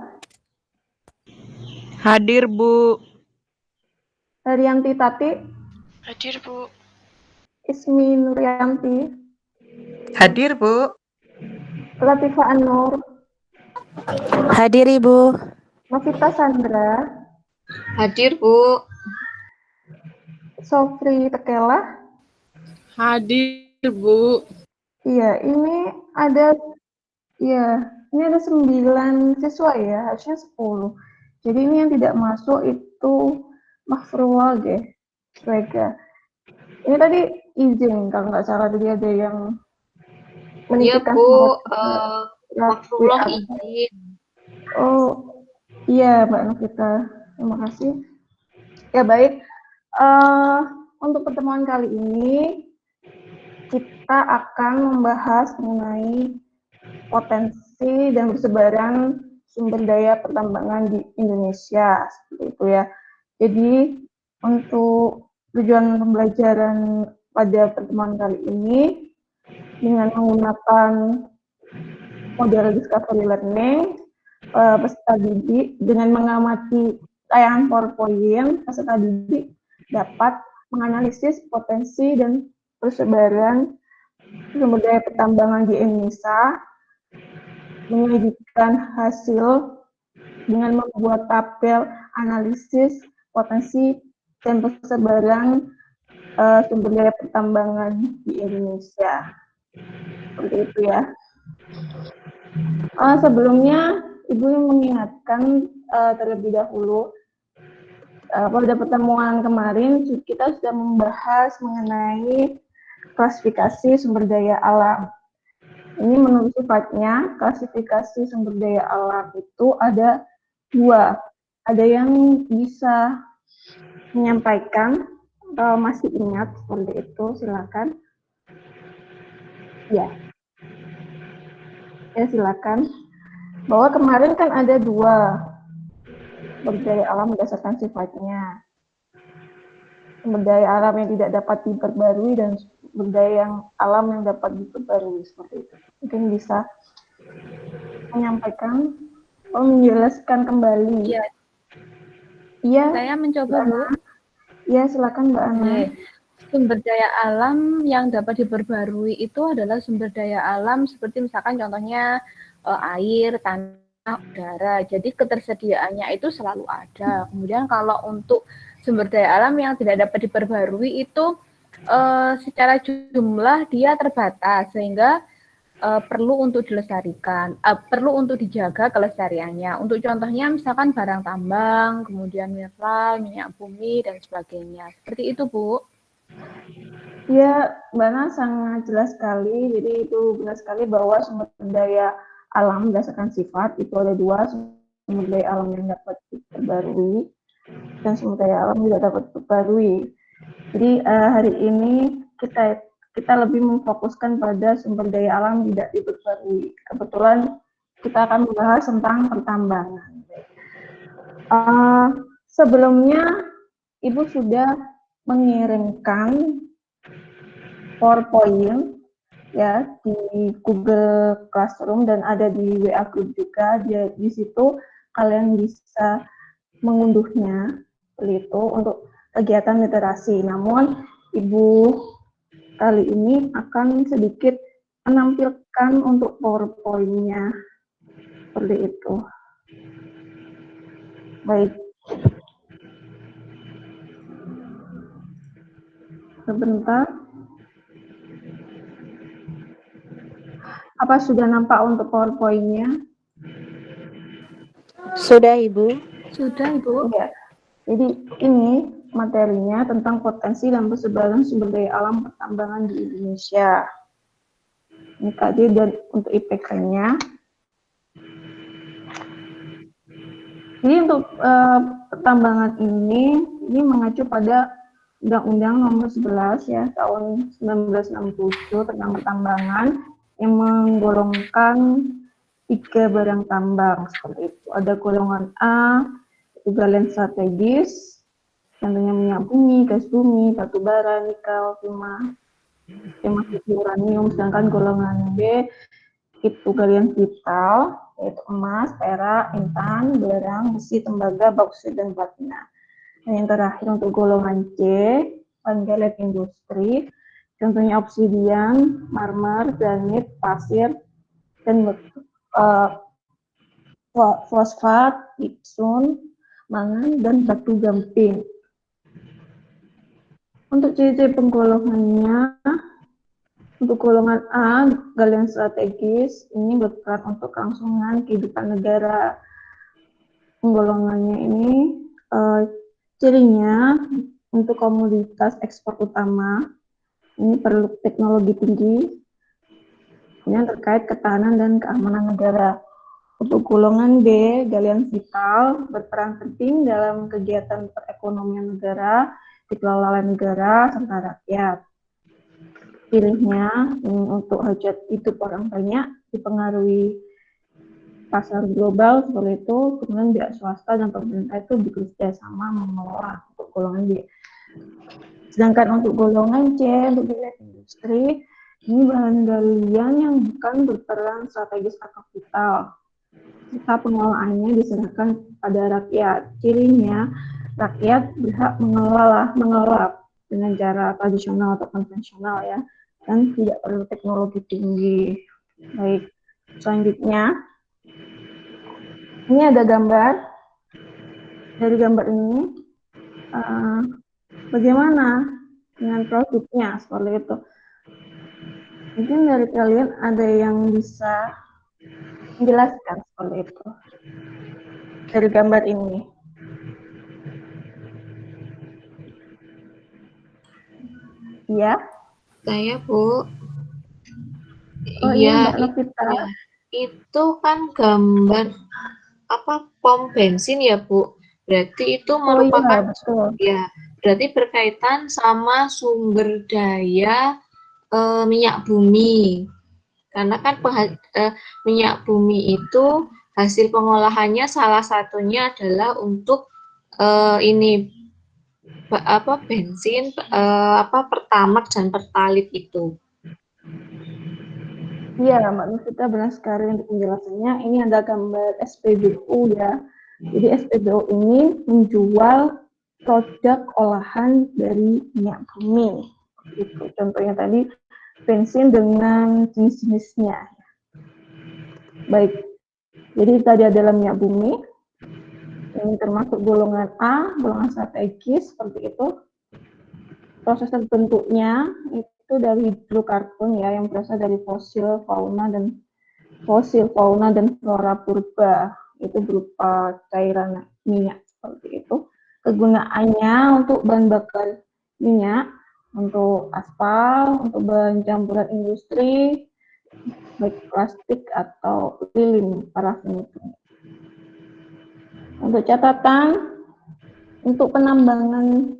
G: Hadir, Bu.
J: Herianti Tati.
K: Hadir, Bu.
J: Ismi Nuryanti.
I: Hadir, Bu.
J: Latifah An-Nur.
D: Hadir, Ibu.
J: Novita Sandra.
H: Hadir, Bu.
J: Sofri Tekela.
C: Hadir, Bu.
J: Iya, ini ada 9 siswa ya, harusnya 10. Jadi ini yang tidak masuk itu Mahfrua Swega. Ini tadi izin kalau nggak salah tadi ada yang
H: Iya Bu, Mahfrullah izin.
J: Oh iya Mbak Novita, terima kasih. Ya baik, untuk pertemuan kali ini kita akan membahas mengenai potensi dan persebaran sumber daya pertambangan di Indonesia, seperti itu ya. Jadi untuk tujuan pembelajaran pada pertemuan kali ini dengan menggunakan model discovery learning, peserta didik dengan mengamati tayangan PowerPoint, peserta didik dapat menganalisis potensi dan persebaran sumber daya pertambangan di Indonesia, menyajikan hasil dengan membuat tabel analisis potensi dan persebaran sumber daya pertambangan di Indonesia. Seperti itu ya. Sebelumnya, Ibu mengingatkan terlebih dahulu, pada pertemuan kemarin kita sudah membahas mengenai klasifikasi sumber daya alam. Ini menurut sifatnya, klasifikasi sumber daya alam itu ada dua. Ada yang bisa menyampaikan, kalau masih ingat seperti itu, silakan. Ya, silakan. Bahwa kemarin kan ada dua sumber daya alam berdasarkan sifatnya. Sumber daya alam yang tidak dapat diperbarui dan sumber daya yang alam yang dapat diperbarui, seperti itu. Mungkin bisa menyampaikan atau menjelaskan kembali.
F: Iya.
J: Iya.
F: Saya mencoba, Bu.
J: Iya, silakan Mbak Ana.
F: Sumber daya alam yang dapat diperbarui itu adalah sumber daya alam seperti misalkan contohnya air, tanah, udara. Jadi ketersediaannya itu selalu ada. Kemudian kalau untuk sumber daya alam yang tidak dapat diperbarui itu secara jumlah dia terbatas sehingga perlu untuk dilestarikan, perlu untuk dijaga kelestariannya. Untuk contohnya misalkan barang tambang, kemudian mineral, minyak bumi dan sebagainya. Seperti itu, Bu.
J: Ya, Mbak Ana sangat jelas sekali. Jadi itu benar sekali bahwa sumber daya alam berdasarkan sifat itu ada dua, sumber daya alam yang dapat diperbarui dan sumber daya alam tidak dapat diperbarui. Jadi hari ini kita lebih memfokuskan pada sumber daya alam tidak diperbarui. Kebetulan kita akan membahas tentang pertambangan. Sebelumnya Ibu sudah mengirimkan PowerPoint ya di Google Classroom dan ada di WA Group juga. Di situ kalian bisa mengunduhnya seperti itu untuk kegiatan literasi. Namun Ibu kali ini akan sedikit menampilkan untuk PowerPoint-nya seperti itu. Baik. Sebentar. Apa sudah nampak untuk PowerPoint-nya?
D: Sudah, Ibu.
F: Sudah, Ibu.
J: Ya. Jadi ini materinya tentang potensi dan persebaran sumber daya alam pertambangan di Indonesia. Ini tadi dan untuk IPK-nya. Jadi untuk pertambangan ini mengacu pada Undang-Undang Nomor 11 ya tahun 1967 tentang pertambangan yang menggolongkan 3 barang tambang seperti itu. Ada golongan A, itu galian strategis, contohnya minyak bumi, gas bumi, batu bara, nikel, timah, uranium. Sedangkan golongan B itu galian vital, yaitu emas, perak, intan, belerang, besi, tembaga, bauksit, dan platina. Dan yang terakhir untuk golongan C, galian industri, contohnya obsidian, marmer, granit, pasir, dan fosfat, gipsum, mangan, dan batu gamping. Untuk ciri-ciri penggolongannya, untuk golongan A, galian strategis, ini berperan untuk kelangsungan kehidupan negara. Penggolongannya ini, cirinya untuk komoditas ekspor utama, ini perlu teknologi tinggi, yang terkait ketahanan dan keamanan negara. Untuk golongan B, galian vital, berperan penting dalam kegiatan perekonomian negara, dikelola oleh negara serta rakyat. pilihnya untuk hajat hidup orang banyak, dipengaruhi pasar global seperti itu, kemudian pihak swasta dan pemerintah itu bekerja sama mengelola untuk golongan B. Sedangkan untuk golongan C, untuk biaya industri, ini bahan galian yang bukan berperan strategis atau vital. Jika pengelolaannya diserahkan pada rakyat, cirinya rakyat berhak mengelola dengan cara tradisional atau konvensional ya, dan tidak perlu teknologi tinggi. Baik, selanjutnya ini ada gambar. Dari gambar ini bagaimana dengan produknya seperti itu. Mungkin dari kalian ada yang bisa menjelaskan seperti itu dari gambar ini. Iya.
H: Saya, Bu.
J: Oh iya, Mbak Novita.
H: Ya, itu kan gambar pom bensin ya, Bu. Berarti itu merupakan ya, berarti berkaitan sama sumber daya minyak bumi. Karena kan minyak bumi itu hasil pengolahannya salah satunya adalah untuk bensin Pertamax dan Pertalite itu.
J: Iya, Mbak Novita benar sekali untuk penjelasannya. Ini ada gambar SPBU ya. Jadi SPBU ini menjual produk olahan dari minyak bumi. Itu contohnya tadi bensin dengan jenis-jenisnya. Baik. Jadi tadi adalah minyak bumi. Ini termasuk golongan A, golongan strategis seperti itu. Proses terbentuknya itu dari hidrokarbon ya, yang berasal dari fosil fauna dan flora purba, itu berupa cairan minyak seperti itu. Kegunaannya untuk bahan bakar minyak, untuk aspal, untuk bahan campuran industri, baik plastik atau lilin parafin itu. Untuk catatan, untuk penambangan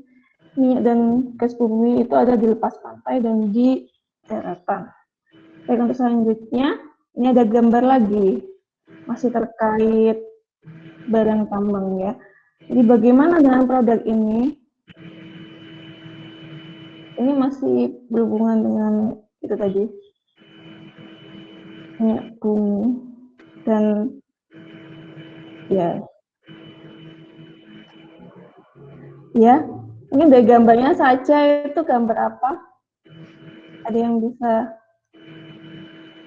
J: minyak dan gas bumi itu ada di lepas pantai dan di daratan. Baik, untuk selanjutnya, ini ada gambar lagi, masih terkait barang tambang ya. Jadi bagaimana dengan produk ini? Ini masih berhubungan dengan itu tadi, minyak bumi dan ya. Ya, ini dari gambarnya saja itu gambar apa? Ada yang bisa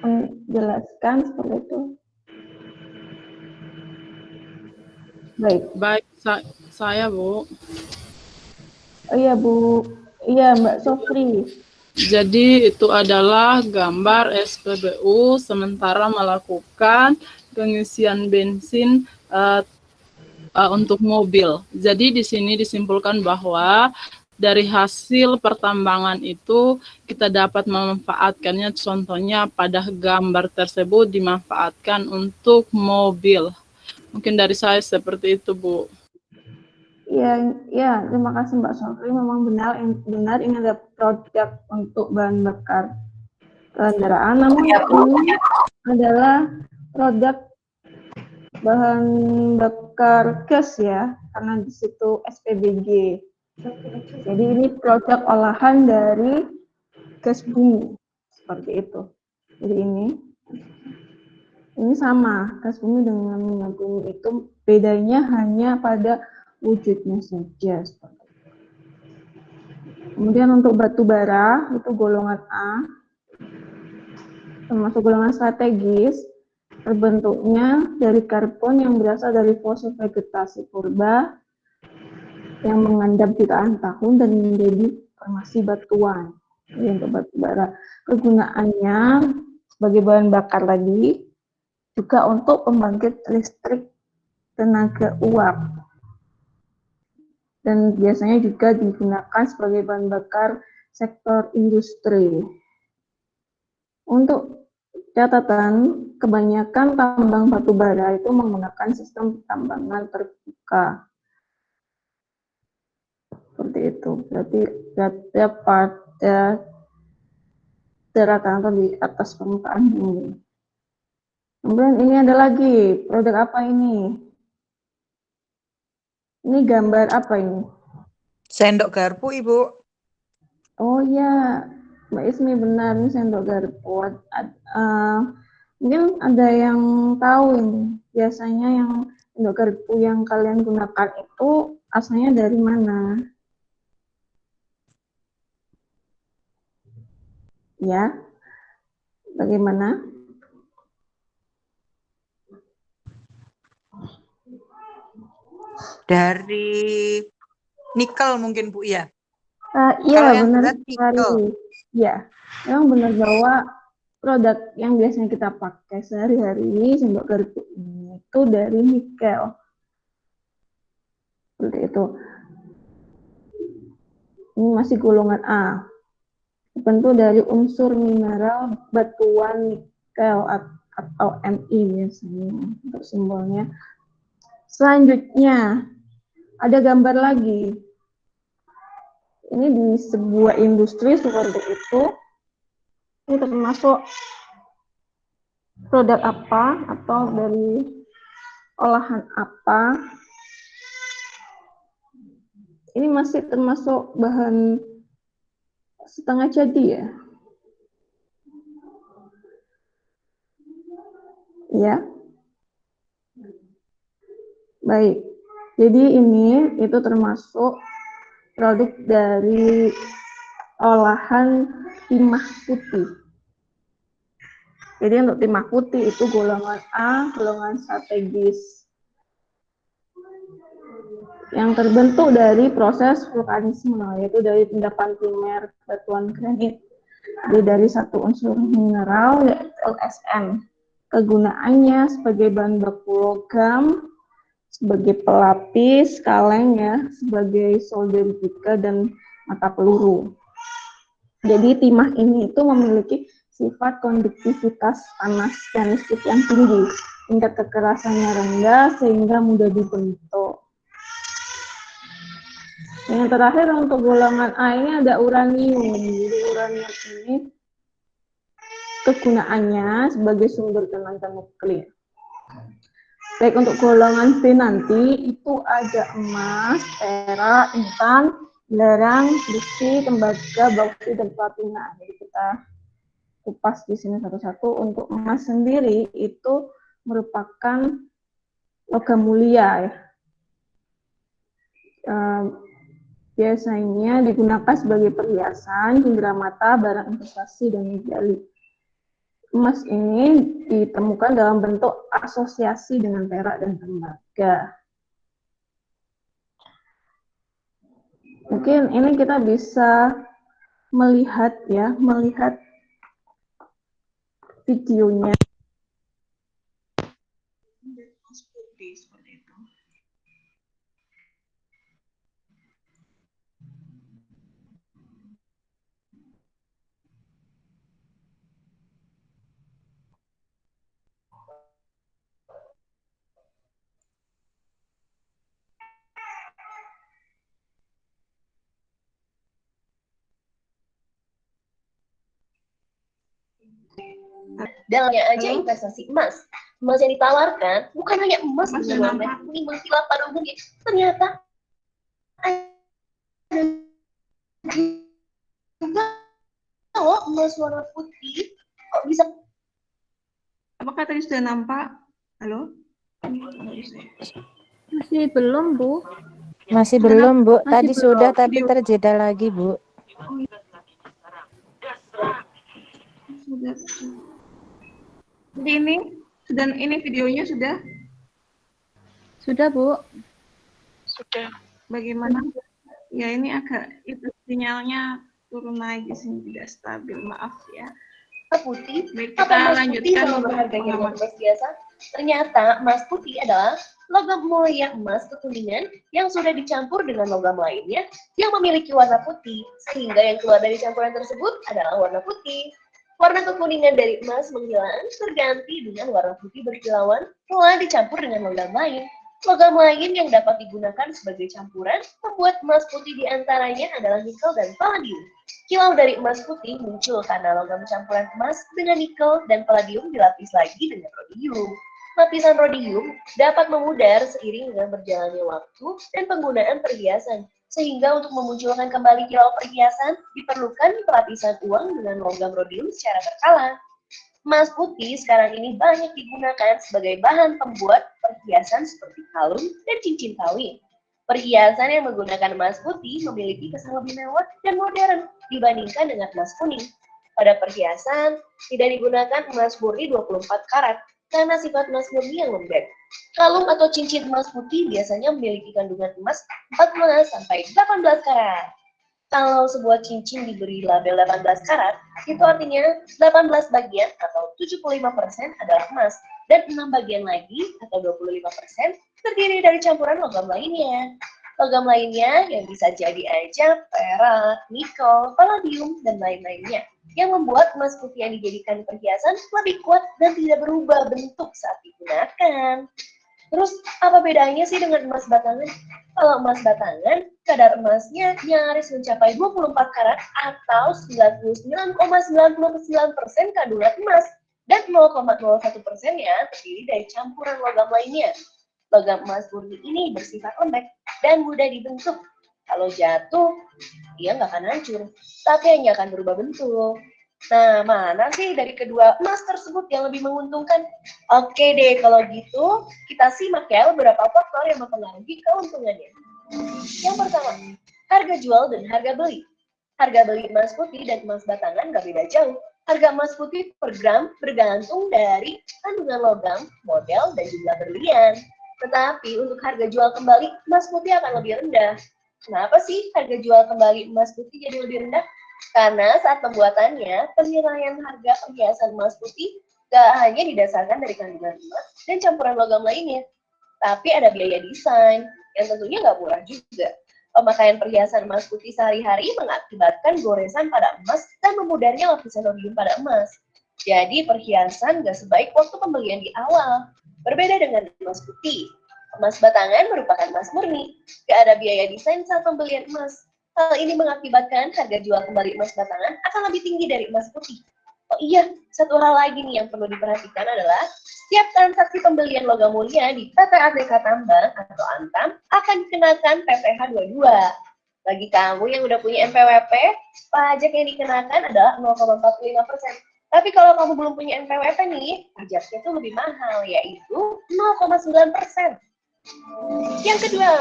J: menjelaskan seperti itu?
K: Baik, saya Bu.
J: Oh iya Bu, iya Mbak Sofri.
K: Jadi itu adalah gambar SPBU sementara melakukan pengisian bensin untuk mobil. Jadi di sini disimpulkan bahwa dari hasil pertambangan itu kita dapat memanfaatkannya, contohnya pada gambar tersebut dimanfaatkan untuk mobil. Mungkin dari saya seperti itu, Bu.
J: Ya, terima kasih Mbak Sofri. Memang benar ini ada produk untuk bahan bakar kendaraan, namun ini adalah produk bahan bakar gas ya, karena di situ SPBG. Jadi ini produk olahan dari gas bumi seperti itu. Jadi ini sama, gas bumi dengan minyak bumi itu bedanya hanya pada wujudnya saja. Kemudian untuk batu bara itu golongan A, termasuk golongan strategis, terbentuknya dari karbon yang berasal dari fosil vegetasi purba yang mengendap jutaan tahun dan menjadi formasi batuan. Jadi untuk batu bara, kegunaannya sebagai bahan bakar tadi, juga untuk pembangkit listrik tenaga uap. Dan biasanya juga digunakan sebagai bahan bakar sektor industri. Untuk catatan, kebanyakan tambang batu bara itu menggunakan sistem tambangan terbuka. Seperti itu. Berarti pada daratan atau di atas permukaan bumi. Kemudian ini ada lagi, produk apa ini? Ini gambar apa ini?
I: Sendok garpu, Ibu.
J: Oh ya, Mbak Ismi benar, ini sendok garpu. Mungkin ada yang tahu ini, biasanya yang sendok garpu yang kalian gunakan itu asalnya dari mana? Ya, bagaimana?
I: Dari nikel mungkin, Bu, ya?
J: Iya,
I: Kalau yang
J: benar
I: berat nikel.
J: sekali. Ya, memang benar bahwa produk yang biasanya kita pakai sehari-hari, sendok garpu ini itu dari nikel. Seperti itu. Ini masih golongan A. Terbentuk dari unsur mineral batuan nikel atau Mi biasanya untuk simbolnya. Selanjutnya, ada gambar lagi. Ini di sebuah industri seperti itu. Ini termasuk produk apa atau dari olahan apa. Ini masih termasuk bahan setengah jadi ya. Ya. Baik. Jadi ini itu termasuk produk dari olahan timah putih. Jadi untuk timah putih itu golongan A, golongan strategis. Yang terbentuk dari proses vulkanisme, yaitu dari endapan primer batuan granit. Jadi dari satu unsur mineral, yaitu LSM. Kegunaannya sebagai bahan baku logam, sebagai pelapis, kaleng ya, sebagai solder juga dan mata peluru. Jadi timah ini itu memiliki sifat konduktivitas panas dan listrik yang tinggi, tingkat kekerasannya rendah sehingga mudah dibentuk. Yang terakhir untuk golongan A ini ada uranium. Jadi uranium ini kegunaannya sebagai sumber tenaga nuklir. Baik untuk golongan B nanti itu ada emas, perak, intan, belerang, besi, tembaga, bauksit dan platina. Jadi kita kupas di sini satu-satu. Untuk emas sendiri itu merupakan logam mulia ya. Biasanya digunakan sebagai perhiasan, cindera mata, barang investasi dan medali. Emas ini ditemukan dalam bentuk asosiasi dengan perak dan tembaga. Mungkin ini kita bisa melihat videonya.
L: Dalamnya aja investasi emas. Emas yang ditawarkan bukan hanya emas dengan warna kuning mengkilap pada umumnya. Ternyata kalau emas warna putih kok bisa?
J: Apakah tadi sudah nampak? Halo?
F: Masih belum, Bu.
D: Masih belum, Bu. Tadi
J: belum.
D: sudah, tapi terjeda lagi, Bu.
J: Sudah. Jadi ini videonya sudah?
F: Sudah, Bu.
J: Sudah. Bagaimana? Ya ini agak itu sinyalnya turun naik di sini tidak stabil, maaf ya.
L: Putih,
J: baik,
L: apa
J: kita
L: emas
J: lanjutkan
L: putih sama berharganya dengan emas biasa? Ternyata emas putih adalah logam mulia emas kekuningan yang sudah dicampur dengan logam lainnya yang memiliki warna putih, sehingga yang keluar dari campuran tersebut adalah warna putih. Warna kekuningan dari emas menghilang terganti dengan warna putih berkilauan telah dicampur dengan logam lain. Logam lain yang dapat digunakan sebagai campuran membuat emas putih diantaranya adalah nikel dan palladium. Kilau dari emas putih muncul karena logam campuran emas dengan nikel dan palladium dilapis lagi dengan rhodium. Lapisan rhodium dapat memudar seiring dengan berjalannya waktu dan penggunaan perhiasan, sehingga untuk memunculkan kembali kilau perhiasan diperlukan pelapisan uang dengan logam rhodium secara berkala. Emas putih sekarang ini banyak digunakan sebagai bahan pembuat perhiasan seperti kalung dan cincin kawin. Perhiasan yang menggunakan emas putih memiliki kesan lebih mewah dan modern dibandingkan dengan emas kuning. Pada perhiasan, tidak digunakan emas murni 24 karat karena sifat emas murni yang lembek. Kalung atau cincin emas putih biasanya memiliki kandungan emas 14-18 karat. Kalau sebuah cincin diberi label 18 karat, itu artinya 18 bagian atau 75% adalah emas, dan 6 bagian lagi atau 25% terdiri dari campuran logam lainnya. Logam lainnya yang bisa jadi aja perak, nikel, palladium, dan lain-lainnya, yang membuat emas putih yang dijadikan perhiasan lebih kuat dan tidak berubah bentuk saat digunakan. Terus apa bedanya sih dengan emas batangan? Kalau emas batangan, kadar emasnya nyaris mencapai 24 karat atau 99,99% kandungan emas, dan 0,01%-nya terdiri dari campuran logam lainnya. Logam emas murni ini bersifat lembek dan mudah dibentuk. Kalau jatuh, dia nggak akan hancur, tapi hanya akan berubah bentuk. Nah, mana sih dari kedua emas tersebut yang lebih menguntungkan? Oke deh, kalau gitu kita simak ya beberapa faktor yang mempengaruhi keuntungannya. Yang pertama, harga jual dan harga beli. Harga beli emas putih dan emas batangan nggak beda jauh. Harga emas putih per gram bergantung dari kandungan logam, model, dan jumlah berlian. Tetapi untuk harga jual kembali, emas putih akan lebih rendah. Kenapa sih harga jual kembali emas putih jadi lebih rendah? Karena saat pembuatannya, penilaian harga perhiasan emas putih gak hanya didasarkan dari kandungan emas dan campuran logam lainnya, tapi ada biaya desain yang tentunya nggak murah juga. Pemakaian perhiasan emas putih sehari-hari mengakibatkan goresan pada emas dan memudarnya lapisan rhodium pada emas. Jadi perhiasan nggak sebaik waktu pembelian di awal. Berbeda dengan emas putih, emas batangan merupakan emas murni, gak ada biaya desain saat pembelian emas. Hal ini mengakibatkan harga jual kembali emas batangan akan lebih tinggi dari emas putih. Oh iya, satu hal lagi nih yang perlu diperhatikan adalah setiap transaksi pembelian logam mulia di PPATK Tambang atau Antam akan dikenakan PPh 22. Bagi kamu yang udah punya NPWP, pajak yang dikenakan adalah 0,45%. Tapi kalau kamu belum punya NPWP nih, pajaknya tuh lebih mahal, yaitu 0,9%. Yang kedua,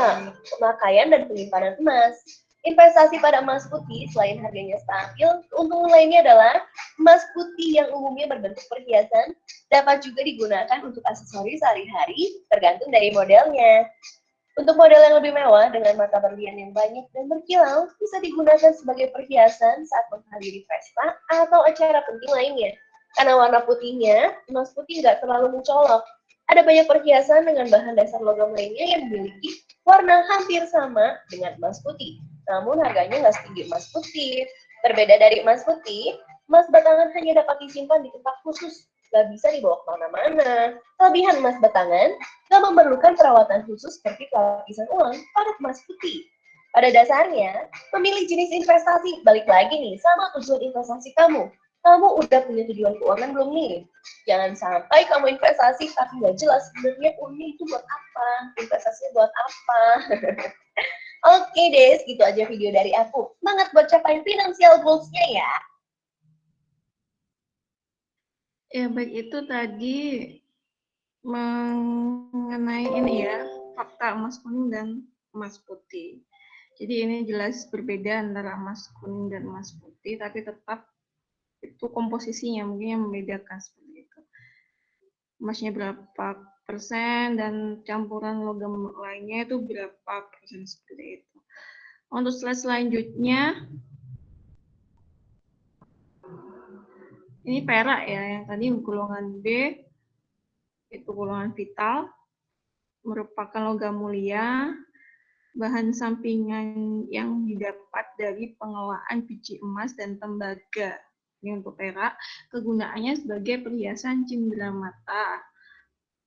L: pemakaian dan penyimpanan emas. Investasi pada emas putih selain harganya stabil, keuntungan lainnya adalah emas putih yang umumnya berbentuk perhiasan dapat juga digunakan untuk aksesoris sehari-hari tergantung dari modelnya. Untuk model yang lebih mewah dengan mata berlian yang banyak dan berkilau bisa digunakan sebagai perhiasan saat menghadiri pesta atau acara penting lainnya. Karena warna putihnya, emas putih nggak terlalu mencolok. Ada banyak perhiasan dengan bahan dasar logam lainnya yang memiliki warna hampir sama dengan emas putih. Namun harganya nggak setinggi emas putih. Berbeda dari emas putih, emas batangan hanya dapat disimpan di tempat khusus, nggak bisa dibawa kemana-mana. Kelebihan emas batangan nggak memerlukan perawatan khusus seperti pelapisan ulang pada emas putih. Pada dasarnya, memilih jenis investasi balik lagi nih sama tujuan investasi kamu. Kamu udah punya tujuan keuangan belum nih? Jangan sampai kamu investasi tapi nggak jelas sebenarnya uangnya itu buat apa, investasinya buat apa. Oke deh, segitu aja video dari aku. Semangat buat capai financial goals-nya ya.
J: Ya, baik itu tadi mengenai ini ya, fakta emas kuning dan emas putih. Jadi ini jelas berbeda antara emas kuning dan emas putih, tapi tetap itu komposisinya mungkin yang membedakan seperti itu. Emasnya berapa persen dan campuran logam lainnya itu berapa persen seperti itu. Untuk slide selanjutnya, ini perak ya, yang tadi golongan B itu golongan vital, merupakan logam mulia, bahan sampingan yang didapat dari pengelolaan biji emas dan tembaga. Ini untuk perak, kegunaannya sebagai perhiasan cindera mata,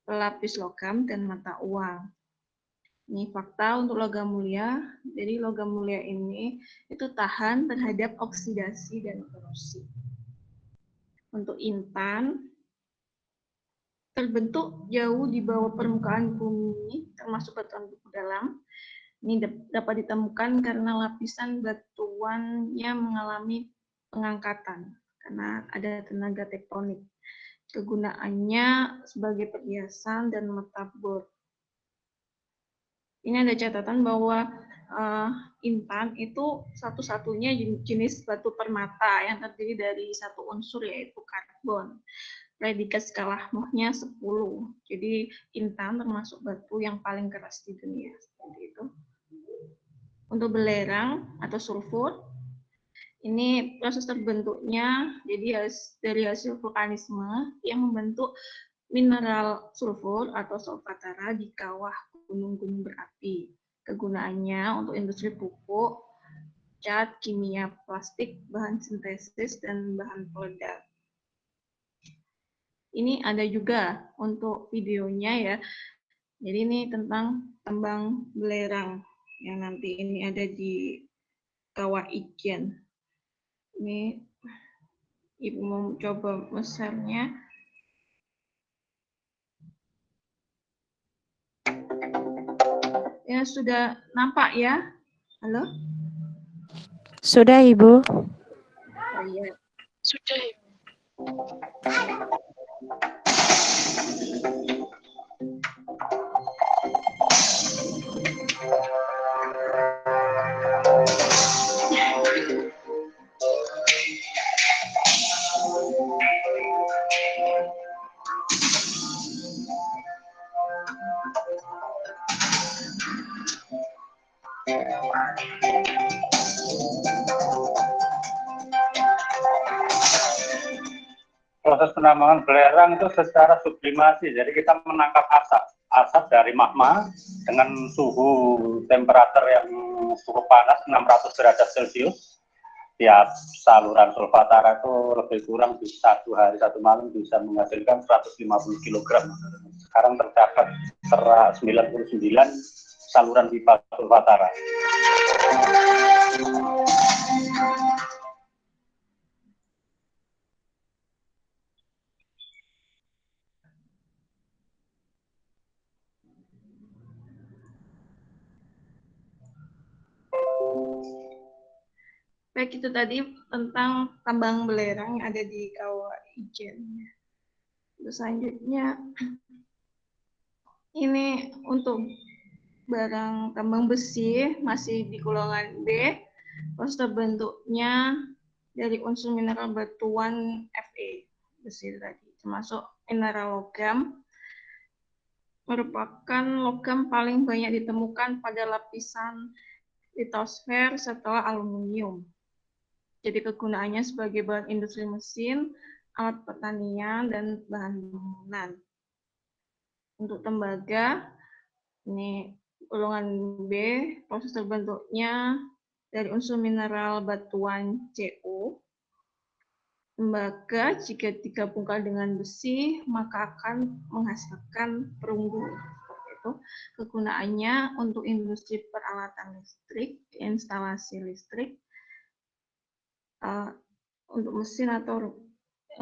J: pelapis logam, dan mata uang. Ini fakta untuk logam mulia. Jadi logam mulia ini itu tahan terhadap oksidasi dan korosi. Untuk intan terbentuk jauh di bawah permukaan bumi, termasuk batuan dalam. Ini dapat ditemukan karena lapisan batuannya mengalami pengangkatan karena ada tenaga tektonik. Kegunaannya sebagai perhiasan dan metabor. Ini ada catatan bahwa intan itu satu-satunya jenis batu permata yang terdiri dari satu unsur yaitu karbon. Predikat skala Mohsnya 10. Jadi intan termasuk batu yang paling keras di dunia. Seperti itu. Untuk belerang atau sulfur, ini proses terbentuknya jadi dari hasil vulkanisme yang membentuk mineral sulfur atau solvatara di kawah gunung-gunung berapi. Kegunaannya untuk industri pupuk, cat, kimia plastik, bahan sintesis, dan bahan peledak. Ini ada juga untuk videonya ya. Jadi ini tentang tambang belerang yang nanti ini ada di Kawah Ijen. Ini Ibu mau coba share-nya. Ya, sudah nampak ya? Halo?
D: Sudah, Ibu.
J: Oh iya.
K: Sudah, Ibu.
M: Proses penambangan belerang itu secara sublimasi, jadi kita menangkap asap dari magma dengan suhu temperatur yang cukup panas 600 derajat Celcius. Tiap saluran solvatara itu lebih kurang di 1 hari 1 malam bisa menghasilkan 150 kg. Sekarang tercatat 99 saluran pipa solvatara.
J: Baik, itu tadi tentang tambang belerang yang ada di Kawah Ijen. Terus selanjutnya, ini untuk barang tambang besi masih di golongan B, proses terbentuknya dari unsur mineral batuan Fe, besi tadi, termasuk mineral logam, merupakan logam paling banyak ditemukan pada lapisan litosfer setelah aluminium. Jadi kegunaannya sebagai bahan industri mesin, alat pertanian, dan bahan bangunan. Untuk tembaga, ini golongan B, proses terbentuknya dari unsur mineral batuan Co. Tembaga jika digabungkan dengan besi, maka akan menghasilkan perunggu. Seperti itu. Kegunaannya untuk industri peralatan listrik, instalasi listrik, untuk mesin atau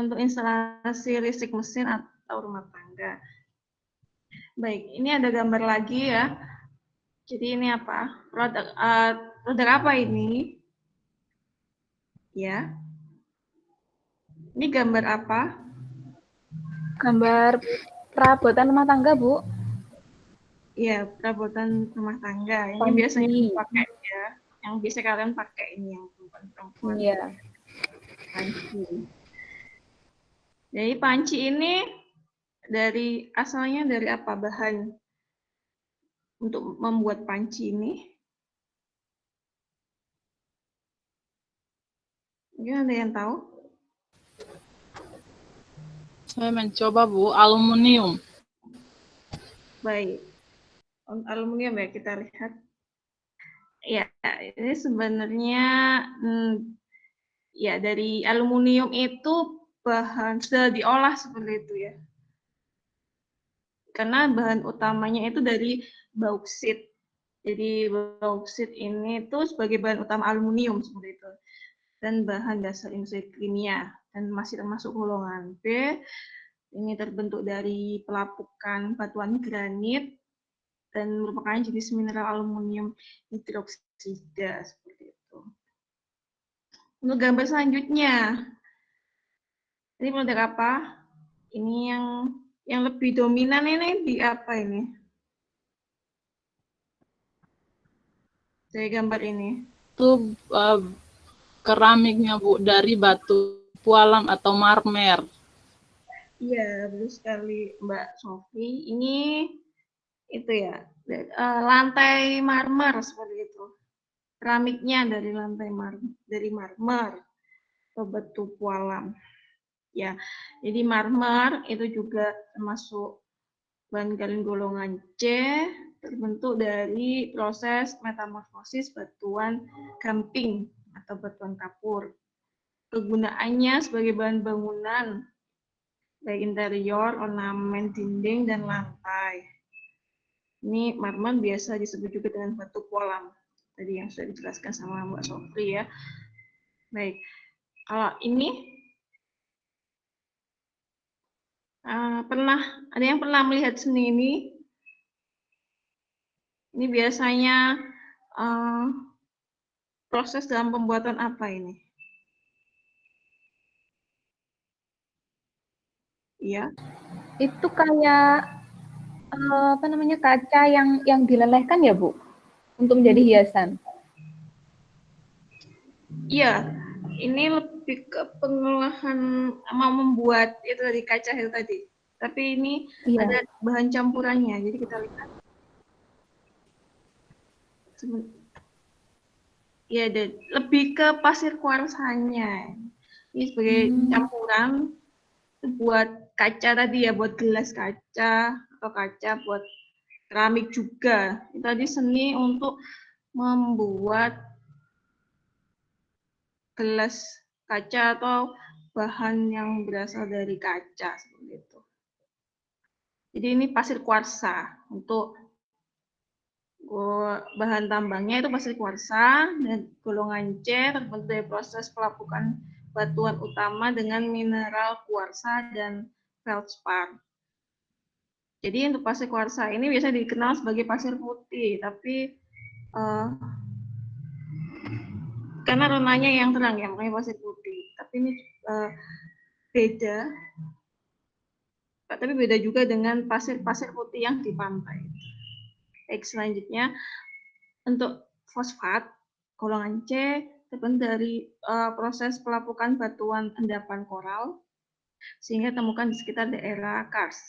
J: untuk instalasi listrik mesin atau rumah tangga. Baik, ini ada gambar lagi ya. Jadi ini apa? Produk apa ini? Ya. Ini gambar apa?
F: Gambar perabotan rumah tangga, Bu.
J: Iya, perabotan rumah tangga. Ini biasanya dipakai ya. Yang biasa kalian pakai ini yang perempuan.
F: Iya.
J: Panci. Jadi panci ini asalnya dari apa bahan untuk membuat panci ini? Mungkin ada yang tahu?
K: Saya mencoba, Bu, aluminium.
J: Baik. Aluminium ya, kita lihat. Ya, ini sebenarnya ya dari aluminium itu bahan sudah diolah seperti itu ya. Karena bahan utamanya itu dari bauksit. Jadi bauksit ini tuh sebagai bahan utama aluminium seperti itu dan bahan dasar industri kimia dan masih termasuk golongan B. Ini terbentuk dari pelapukan batuan granit dan merupakan jenis mineral aluminium hidroksida seperti itu. Untuk gambar selanjutnya, ini produk apa? Ini yang lebih dominan ini di apa ini? Saya gambar ini.
K: Itu keramiknya Bu dari batu pualam atau marmer.
J: Iya, betul sekali Mbak Sofi. Ini itu ya, lantai marmer seperti itu. Keramiknya dari lantai marmer atau batu pualam. Ya, jadi marmer itu juga termasuk bahan galin golongan C, terbentuk dari proses metamorfosis batuan gamping atau batuan kapur. Kegunaannya sebagai bahan bangunan, baik interior, ornamen dinding, dan lantai. Ini marmer biasa disebut juga dengan batu pualam. Tadi yang sudah dijelaskan sama Mbak Sofri ya. Baik, kalau ini ada yang pernah melihat seni ini? Ini biasanya proses dalam pembuatan apa ini? Iya.
F: Itu kayak apa namanya, kaca yang dilelehkan ya Bu untuk menjadi hiasan.
J: Iya, ini lebih ke pengolahan mau membuat itu dari kaca itu tadi. Tapi ini ada bahan campurannya. Jadi kita lihat. Ya, lebih ke pasir kuarsanya. Ini sebagai campuran buat kaca tadi ya, buat gelas kaca atau kaca buat keramik juga. Ini tadi seni untuk membuat gelas kaca atau bahan yang berasal dari kaca seperti itu. Jadi ini pasir kuarsa untuk bahan tambangnya itu pasir kuarsa dan golongan C terbentuk dari proses pelapukan batuan utama dengan mineral kuarsa dan feldspar. Jadi untuk pasir kuarsa ini biasa dikenal sebagai pasir putih, tapi karena warnanya yang terang ya, makanya pasir putih. Tapi ini beda. Tapi beda juga dengan pasir-pasir putih yang di pantai. Baik, selanjutnya untuk fosfat golongan C terbentuk dari proses pelapukan batuan endapan koral sehingga temukan di sekitar daerah Kars.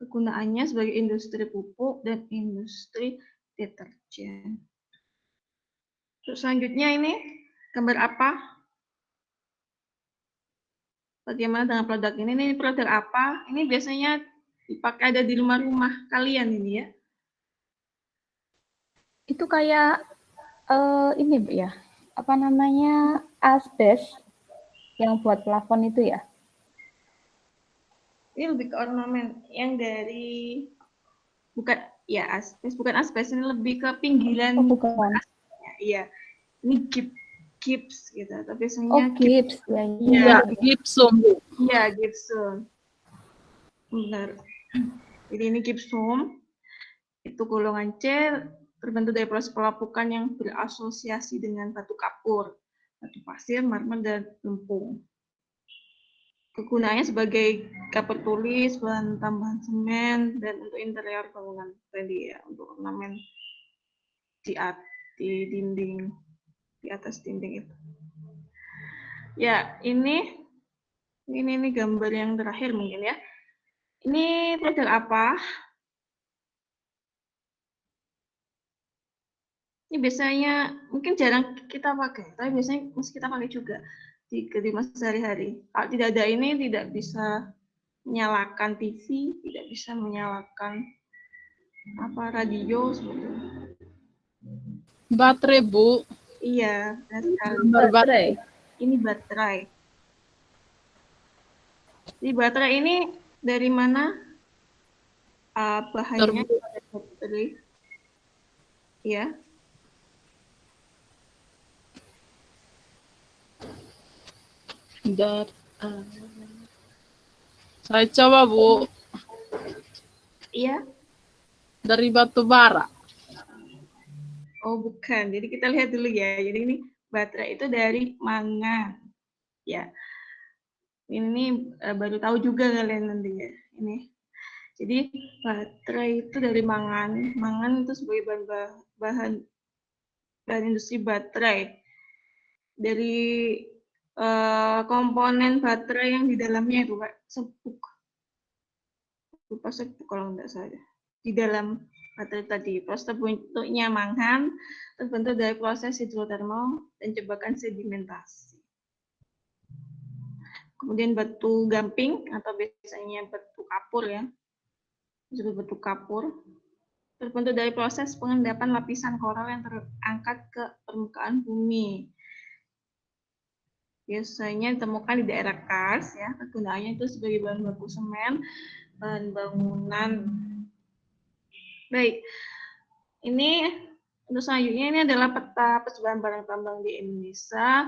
J: Kegunaannya sebagai industri pupuk dan industri deterjen. Terus selanjutnya ini gambar apa? Bagaimana dengan produk ini? Ini produk apa? Ini biasanya dipakai ada di rumah-rumah kalian ini ya.
F: Itu kayak ini Bu ya, apa namanya, asbes yang buat plafon itu ya?
J: Ini lebih ke ornamen yang dari bukan ya asbes, bukan asbes, ini lebih ke pinggiran.
F: Oh, bukan.
J: Iya, ini gips gitu, tapi biasanya
F: gips ya.
K: Iya, gipsum.
J: Iya, gipsum. Benar. Jadi ini gipsum. Itu golongan C terbentuk dari proses pelapukan yang berasosiasi dengan batu kapur, batu pasir, marmer, dan lempung. Kegunaannya sebagai kapur tulis, bahan tambahan semen, dan untuk interior bangunan tadi ya, untuk ornamen di dinding, di atas dinding itu. Ya, ini gambar yang terakhir mungkin ya. Ini produk apa? Ini biasanya mungkin jarang kita pakai, tapi biasanya masih kita pakai juga di masa sehari-hari. Kalau tidak ada ini tidak bisa menyalakan TV, tidak bisa menyalakan radio seperti itu.
K: Baterai Bu.
J: Iya,
F: baterai.
J: Ini baterai. Jadi baterai ini dari mana bahannya? Baterai. Ya.
K: Saya coba, Bu.
J: Iya.
K: Dari batu bara.
J: Oh, bukan. Jadi kita lihat dulu ya. Jadi ini baterai itu dari mangan. Ya. Ini baru tahu juga kalian nanti ya. Ini. Jadi baterai itu dari mangan. Mangan itu sebagai bahan industri baterai. Dari komponen baterai yang di dalamnya itu, Kak, sepuk. Lupa sepuk kalau nggak salah. Di dalam baterai tadi, proses terbentuknya mangan terbentuk dari proses hidrotermal dan jebakan sedimentasi. Kemudian batu gamping atau biasanya batu kapur ya, disebut batu kapur, terbentuk dari proses pengendapan lapisan koral yang terangkat ke permukaan bumi. Biasanya ditemukan di daerah Kars ya, kegunaannya itu sebagai bahan baku semen, bahan bangunan. Baik, ini untuk selanjutnya ini adalah peta persebaran barang tambang di Indonesia.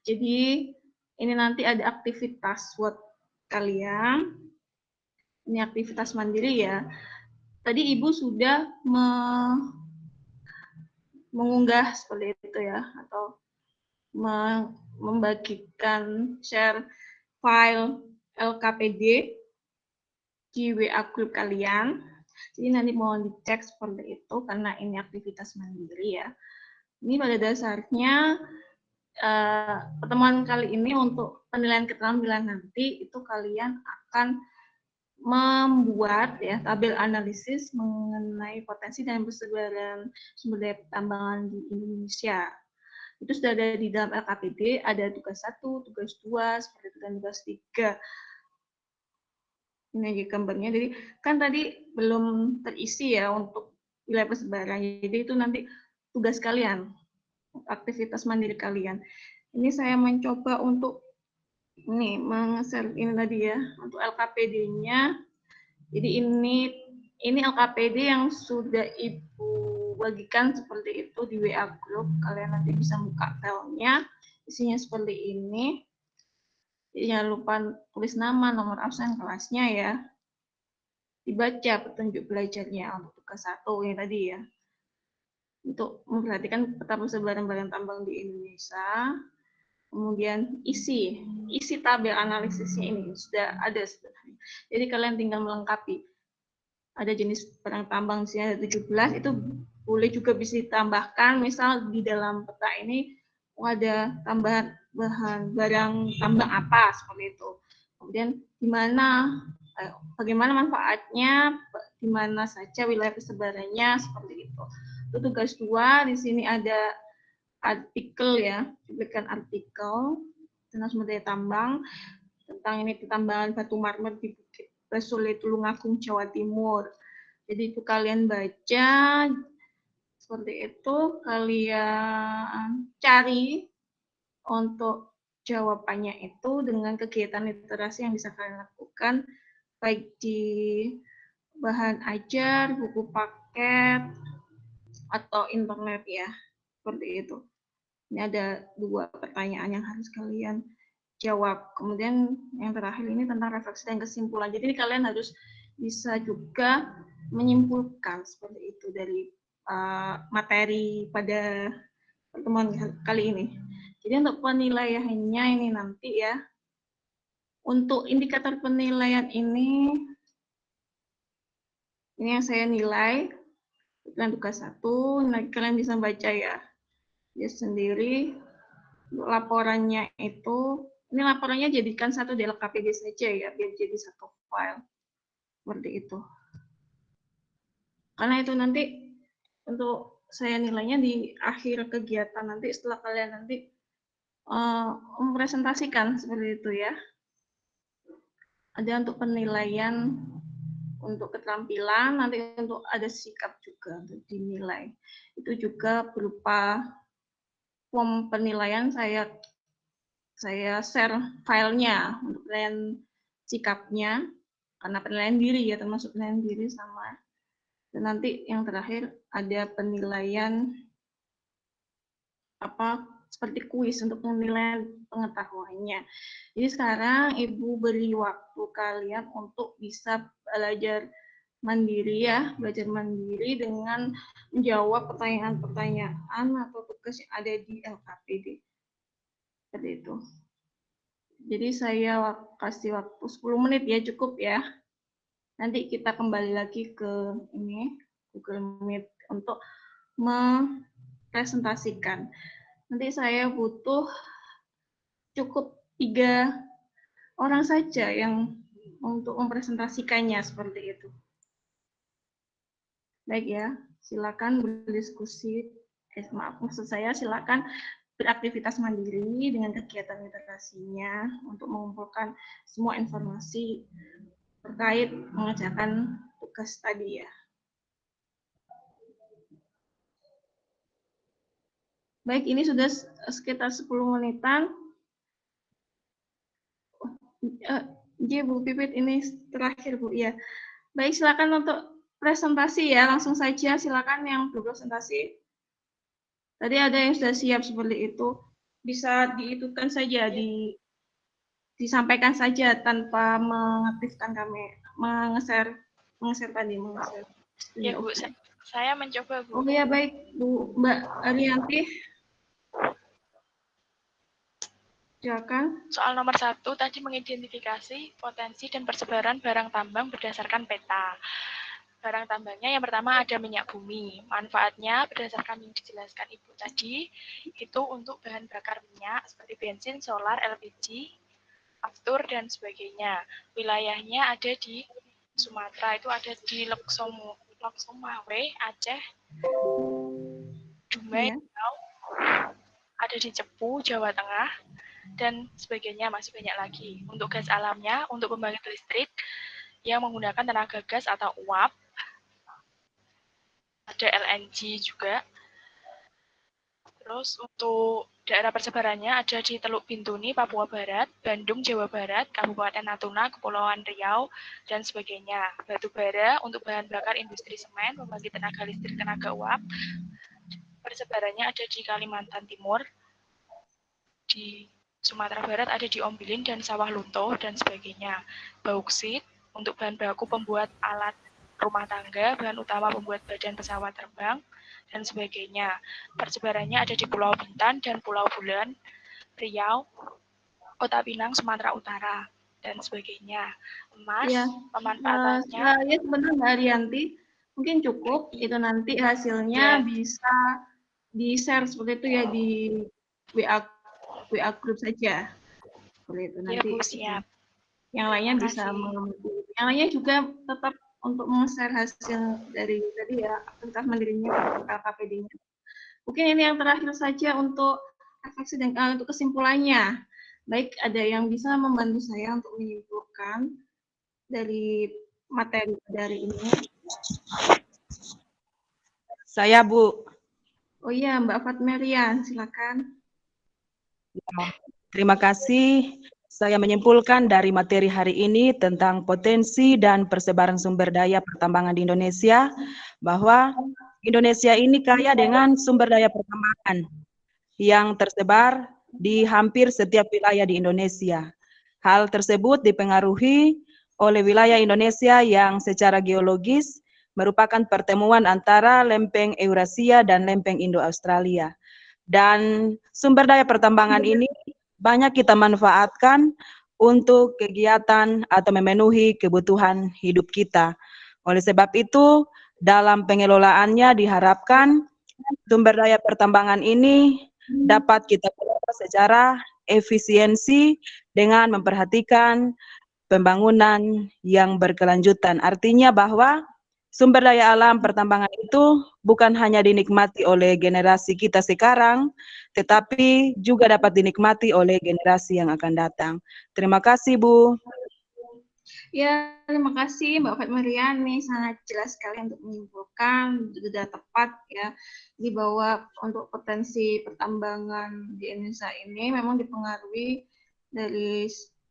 J: Jadi ini nanti ada aktivitas buat kalian. Ini aktivitas mandiri ya. Tadi Ibu sudah mengunggah seperti itu ya, atau membagikan share file LKPD di WA group kalian. Jadi nanti mohon dicek seperti itu karena ini aktivitas mandiri ya. Ini pada dasarnya pertemuan kali ini untuk penilaian keterampilan nanti itu kalian akan membuat ya tabel analisis mengenai potensi dan persebaran sumber daya pertambangan di Indonesia. Itu sudah ada di dalam LKPD, ada tugas 1, tugas 2, seperti itu, dan tugas 3. Ini aja gambarnya. Jadi kan tadi belum terisi ya untuk wilayah persebaran. Jadi itu nanti tugas kalian, aktivitas mandiri kalian. Ini saya mencoba untuk ini meng-share ini tadi ya untuk LKPD-nya. Jadi ini LKPD yang sudah Ibu bagikan seperti itu di WA group. Kalian nanti bisa buka filenya, isinya seperti ini. Jadi jangan lupa tulis nama, nomor absen, kelasnya ya. Dibaca petunjuk belajarnya untuk tugas 1 ini tadi ya. Untuk memperhatikan peta persebaran barang tambang di Indonesia. Kemudian isi tabel analisisnya ini sudah ada sebenarnya. Jadi kalian tinggal melengkapi. Ada jenis barang tambang di sini ada 17, itu boleh juga bisa ditambahkan, misal di dalam peta ini ada tambahan barang tambang apa seperti itu. Kemudian bagaimana manfaatnya, di mana saja wilayah persebarannya seperti itu. Itu tugas 2, di sini ada artikel ya, cuplikan artikel tentang sumber daya tambang, tentang ini pertambangan batu marmer di Bukit Basule Tulungagung, Jawa Timur. Jadi itu kalian baca, seperti itu, kalian cari untuk jawabannya itu dengan kegiatan literasi yang bisa kalian lakukan, baik di bahan ajar, buku paket, atau internet ya, seperti itu. Ini ada 2 pertanyaan yang harus kalian jawab. Kemudian yang terakhir ini tentang refleksi dan kesimpulan. Jadi kalian harus bisa juga menyimpulkan seperti itu dari materi pada pertemuan kali ini. Jadi untuk penilaiannya ini nanti ya, untuk indikator penilaian ini yang saya nilai, tugas 1, nanti kalian bisa baca ya sendiri. Untuk laporannya itu, ini laporannya jadikan satu di LKPD saja ya, biar jadi satu file. Seperti itu. Karena itu nanti untuk saya nilainya di akhir kegiatan nanti, setelah kalian nanti mempresentasikan seperti itu ya. Ada untuk penilaian untuk keterampilan, nanti untuk ada sikap juga untuk dinilai. Itu juga berupa form penilaian saya share filenya untuk penilaian sikapnya, karena penilaian diri ya, termasuk penilaian diri sama Dan nanti yang terakhir ada penilaian seperti kuis untuk penilaian pengetahuannya. Jadi sekarang Ibu beri waktu kalian untuk bisa belajar mandiri belajar mandiri dengan menjawab pertanyaan-pertanyaan atau tugas yang ada di LKPD. Seperti itu. Jadi saya kasih waktu 10 menit ya, cukup ya. Nanti kita kembali lagi ke ini Google Meet untuk mempresentasikan. Nanti saya butuh cukup 3 orang saja yang untuk mempresentasikannya seperti itu. Baik ya, silakan berdiskusi. Maksud saya silakan beraktivitas mandiri dengan kegiatan literasinya untuk mengumpulkan semua informasi terkait mengerjakan tugas tadi ya. Baik, ini sudah sekitar 10 menitan. Bu Pipit, ini terakhir Bu ya. Baik, silakan untuk presentasi ya, langsung saja silakan yang berpresentasi. Tadi ada yang sudah siap seperti itu, bisa diitukan saja, disampaikan saja tanpa mengaktifkan mengeser tadi.
N: Ya Bu, saya mencoba Bu.
J: Oh ya baik Bu, Mbak Arianti. Silakan.
N: Soal nomor 1 tadi mengidentifikasi potensi dan persebaran barang tambang berdasarkan peta. Barang tambangnya yang pertama ada minyak bumi. Manfaatnya berdasarkan yang dijelaskan Ibu tadi, itu untuk bahan bakar minyak seperti bensin, solar, LPG, aftur, dan sebagainya. Wilayahnya ada di Sumatera, itu ada di Lhokseumawe, Aceh, Dumai, ada di Cepu, Jawa Tengah, dan sebagainya, masih banyak lagi. Untuk gas alamnya, untuk pembangkit listrik yang menggunakan tenaga gas atau uap, ada LNG juga. Terus untuk daerah persebarannya ada di Teluk Bintuni, Papua Barat, Bandung, Jawa Barat, Kabupaten Natuna, Kepulauan Riau, dan sebagainya. Batu bara untuk bahan bakar industri semen, pembangkit tenaga listrik, tenaga uap. Persebarannya ada di Kalimantan Timur, di Sumatera Barat ada di Ombilin dan Sawah Lunto, dan sebagainya. Bauksit untuk bahan baku pembuat alat rumah tangga, bahan utama pembuat badan pesawat terbang, dan sebagainya. Persebarannya ada di Pulau Bintan dan Pulau Bulan, Riau, Kota Pinang, Sumatera Utara, dan sebagainya. Emas,
J: Ya,
N: pemanfaatannya.
J: ya sebentar Mbak Arianti, mungkin cukup, itu nanti hasilnya bisa di-share seperti itu ya di WA group saja. Seperti itu nanti.
N: Ya Bu, siap.
J: Yang lainnya bisa yang lainnya juga tetap untuk meng-share hasil dari tadi ya, aktivitas mandirinya ke LKPD-nya. Mungkin ini yang terakhir saja untuk refleksi dan untuk kesimpulannya. Baik, ada yang bisa membantu saya untuk menyimpulkan dari materi dari ini?
G: Saya, Bu.
J: Oh iya, Mbak Fatmerian, silakan.
G: Ya, terima kasih. Saya menyimpulkan dari materi hari ini tentang potensi dan persebaran sumber daya pertambangan di Indonesia, bahwa Indonesia ini kaya dengan sumber daya pertambangan yang tersebar di hampir setiap wilayah di Indonesia. Hal tersebut dipengaruhi oleh wilayah Indonesia yang secara geologis merupakan pertemuan antara lempeng Eurasia dan lempeng Indo-Australia. Dan sumber daya pertambangan ini banyak kita manfaatkan untuk kegiatan atau memenuhi kebutuhan hidup kita. Oleh sebab itu, dalam pengelolaannya diharapkan sumber daya pertambangan ini dapat kita kelola secara efisiensi dengan memperhatikan pembangunan yang berkelanjutan. Artinya bahwa sumber daya alam pertambangan itu bukan hanya dinikmati oleh generasi kita sekarang, tetapi juga dapat dinikmati oleh generasi yang akan datang. Terima kasih, Bu.
J: Ya, terima kasih Mbak Fatmerian. Ini sangat jelas sekali untuk menyimpulkan, sudah tepat ya, di bahwa untuk potensi pertambangan di Indonesia ini memang dipengaruhi dari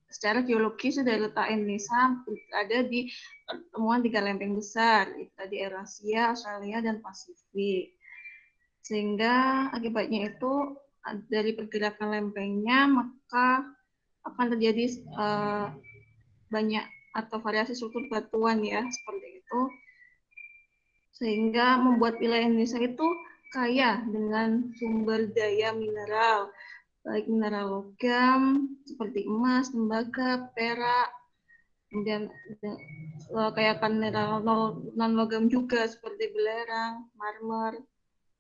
J: secara geologis sudah letak Indonesia ada di pertemuan 3 lempeng besar, itu tadi Eurasia, Australia, dan Pasifik. Sehingga akibatnya itu dari pergerakan lempengnya maka akan terjadi banyak atau variasi struktur batuan ya, seperti itu. Sehingga membuat wilayah Indonesia itu kaya dengan sumber daya mineral, baik mineral logam seperti emas, tembaga, perak, kemudian kayak mineral non logam juga seperti belerang, marmer,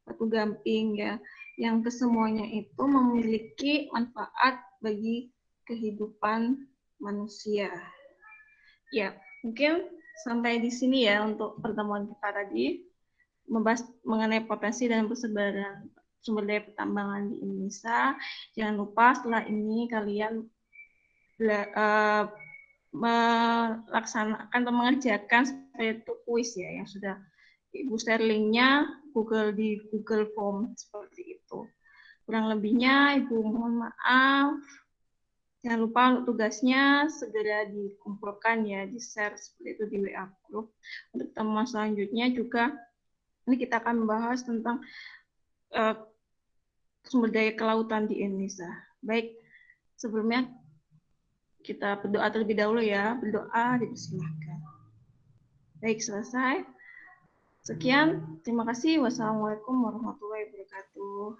J: batu gamping ya, yang kesemuanya itu memiliki manfaat bagi kehidupan manusia. Ya, mungkin sampai di sini ya untuk pertemuan kita tadi, membahas mengenai potensi dan persebaran sumber daya pertambangan di Indonesia. Jangan lupa setelah ini kalian melaksanakan atau mengerjakan seperti itu kuis ya, yang sudah Ibu share linknya di Google Form seperti itu. Kurang lebihnya Ibu mohon maaf. Jangan lupa untuk tugasnya segera dikumpulkan ya, di-share seperti itu di WA group. Untuk temuan selanjutnya juga ini kita akan membahas tentang sumber daya kelautan di Indonesia. Baik, sebelumnya kita berdoa terlebih dahulu ya. Berdoa, dipersilahkan. Baik, selesai. Sekian, terima kasih. Wassalamualaikum warahmatullahi wabarakatuh.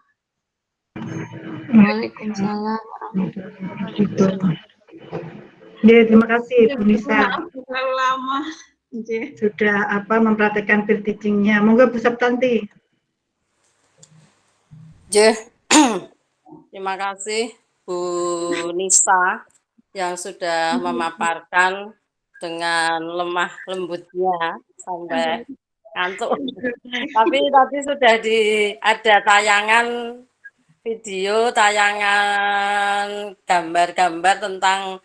H: Waalaikumsalam warahmatullahi wabarakatuh.
A: Ya, terima kasih Bu Nisa.
J: Maaf, terlalu lama.
A: Sudah mempraktekkan peer teaching-nya. Monggo Bu Septanti.
E: Terima kasih Bu Nisa yang sudah memaparkan dengan lemah lembutnya sampai ngantuk. Tapi tadi sudah ada tayangan video, tayangan gambar-gambar tentang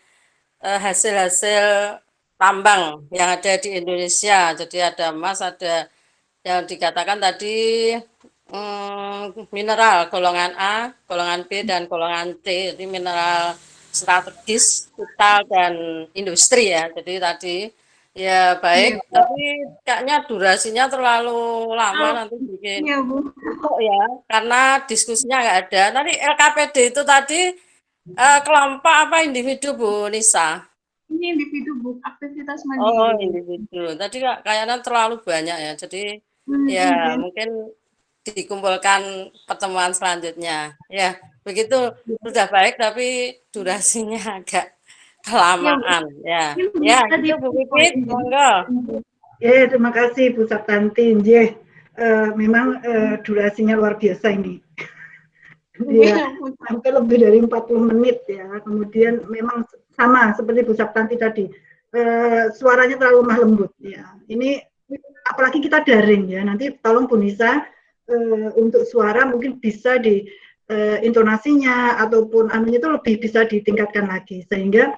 E: hasil-hasil tambang yang ada di Indonesia. Jadi ada emas, ada yang dikatakan tadi mineral golongan A, golongan B, dan golongan C. Jadi mineral strategis, vital, dan industri ya. Jadi tadi ya baik, tapi kayaknya durasinya terlalu lama nanti bikin kok ya, karena diskusinya nggak ada. Tadi LKPD itu tadi kelompok apa individu Bu Nisa?
J: Ini individu Bu, aktivitas mandiri.
E: Oh individu. Tadi kayaknya terlalu banyak ya. Jadi ya mungkin dikumpulkan pertemuan selanjutnya. Ya begitu sudah baik, tapi durasinya agak kelamaan ya. Ya, itu Bu Pipit, monggo.
A: Ya, terima kasih Bu Septanti. Memang durasinya luar biasa ini. Ya, hampir lebih dari 40 menit ya. Kemudian memang sama seperti Bu Septanti tadi. Suaranya terlalu lemah lembut ya. Ini apalagi kita daring ya. Nanti tolong Bu Nisa untuk suara mungkin bisa di intonasinya ataupun anunya itu lebih bisa ditingkatkan lagi sehingga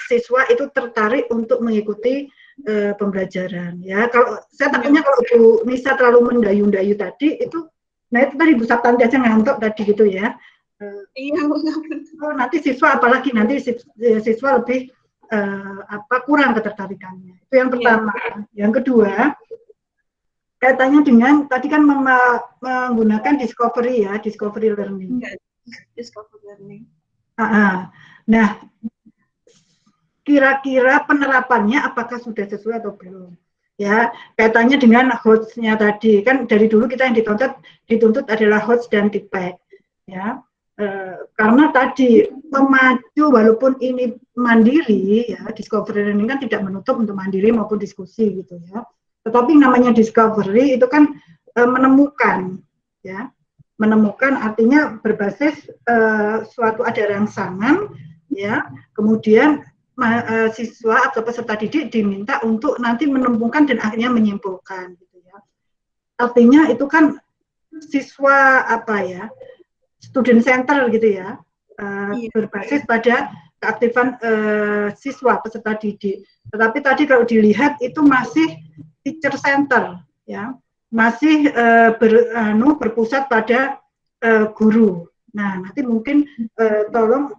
A: siswa itu tertarik untuk mengikuti pembelajaran ya. Kalau saya takutnya kalau Bu Nisa terlalu mendayu-dayu tadi itu, nah itu tadi Bu Septanti aja ngantuk tadi gitu ya.
J: Iya,
A: nanti siswa apalagi nanti siswa lebih kurang ketertarikannya. Itu yang pertama. Yang kedua kaitannya dengan tadi kan menggunakan discovery ya, discovery learning.
J: Discovery learning.
A: Nah, kira-kira penerapannya apakah sudah sesuai atau belum? Ya, kaitannya dengan HOTS-nya tadi kan dari dulu kita yang dituntut adalah HOTS dan TIPEC, ya. Karena tadi memacu walaupun ini mandiri, ya, discovery learning kan tidak menutup untuk mandiri maupun diskusi gitu ya. Tetapi namanya discovery itu kan menemukan, ya, menemukan artinya berbasis suatu ada rangsangan, ya, kemudian siswa atau peserta didik diminta untuk nanti menemukan dan akhirnya menyimpulkan gitu ya. Artinya itu kan siswa student center gitu ya, berbasis pada keaktifan siswa peserta didik. Tetapi tadi kalau dilihat itu masih teacher center ya, masih berpusat pada guru. Nah, nanti mungkin tolong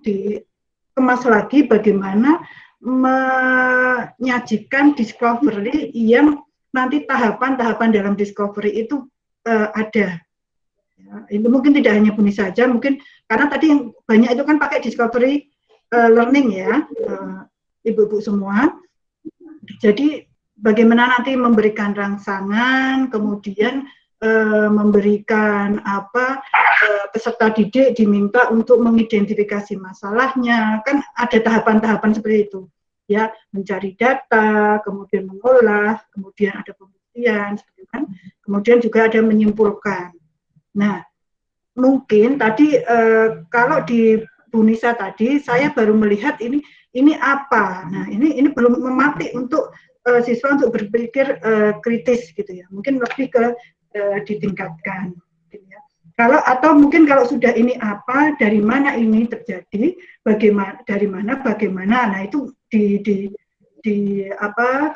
A: kemas lagi bagaimana menyajikan discovery yang nanti tahapan-tahapan dalam discovery itu ada. Ya, ini mungkin tidak hanya Buni saja, mungkin karena tadi yang banyak itu kan pakai discovery learning ya, ibu-ibu semua. Jadi bagaimana nanti memberikan rangsangan, kemudian memberikan peserta didik diminta untuk mengidentifikasi masalahnya, kan ada tahapan-tahapan seperti itu, ya, mencari data, kemudian mengolah, kemudian ada pembuktian, seperti kan, kemudian juga ada menyimpulkan. Nah, mungkin tadi kalau di Bu Nisa tadi saya baru melihat ini apa. Nah, ini belum mematik untuk siswa untuk berpikir kritis gitu ya. Mungkin lebih ke ditingkatkan. Gitu ya. Atau mungkin kalau sudah ini apa, dari mana ini terjadi, bagaimana. Nah, itu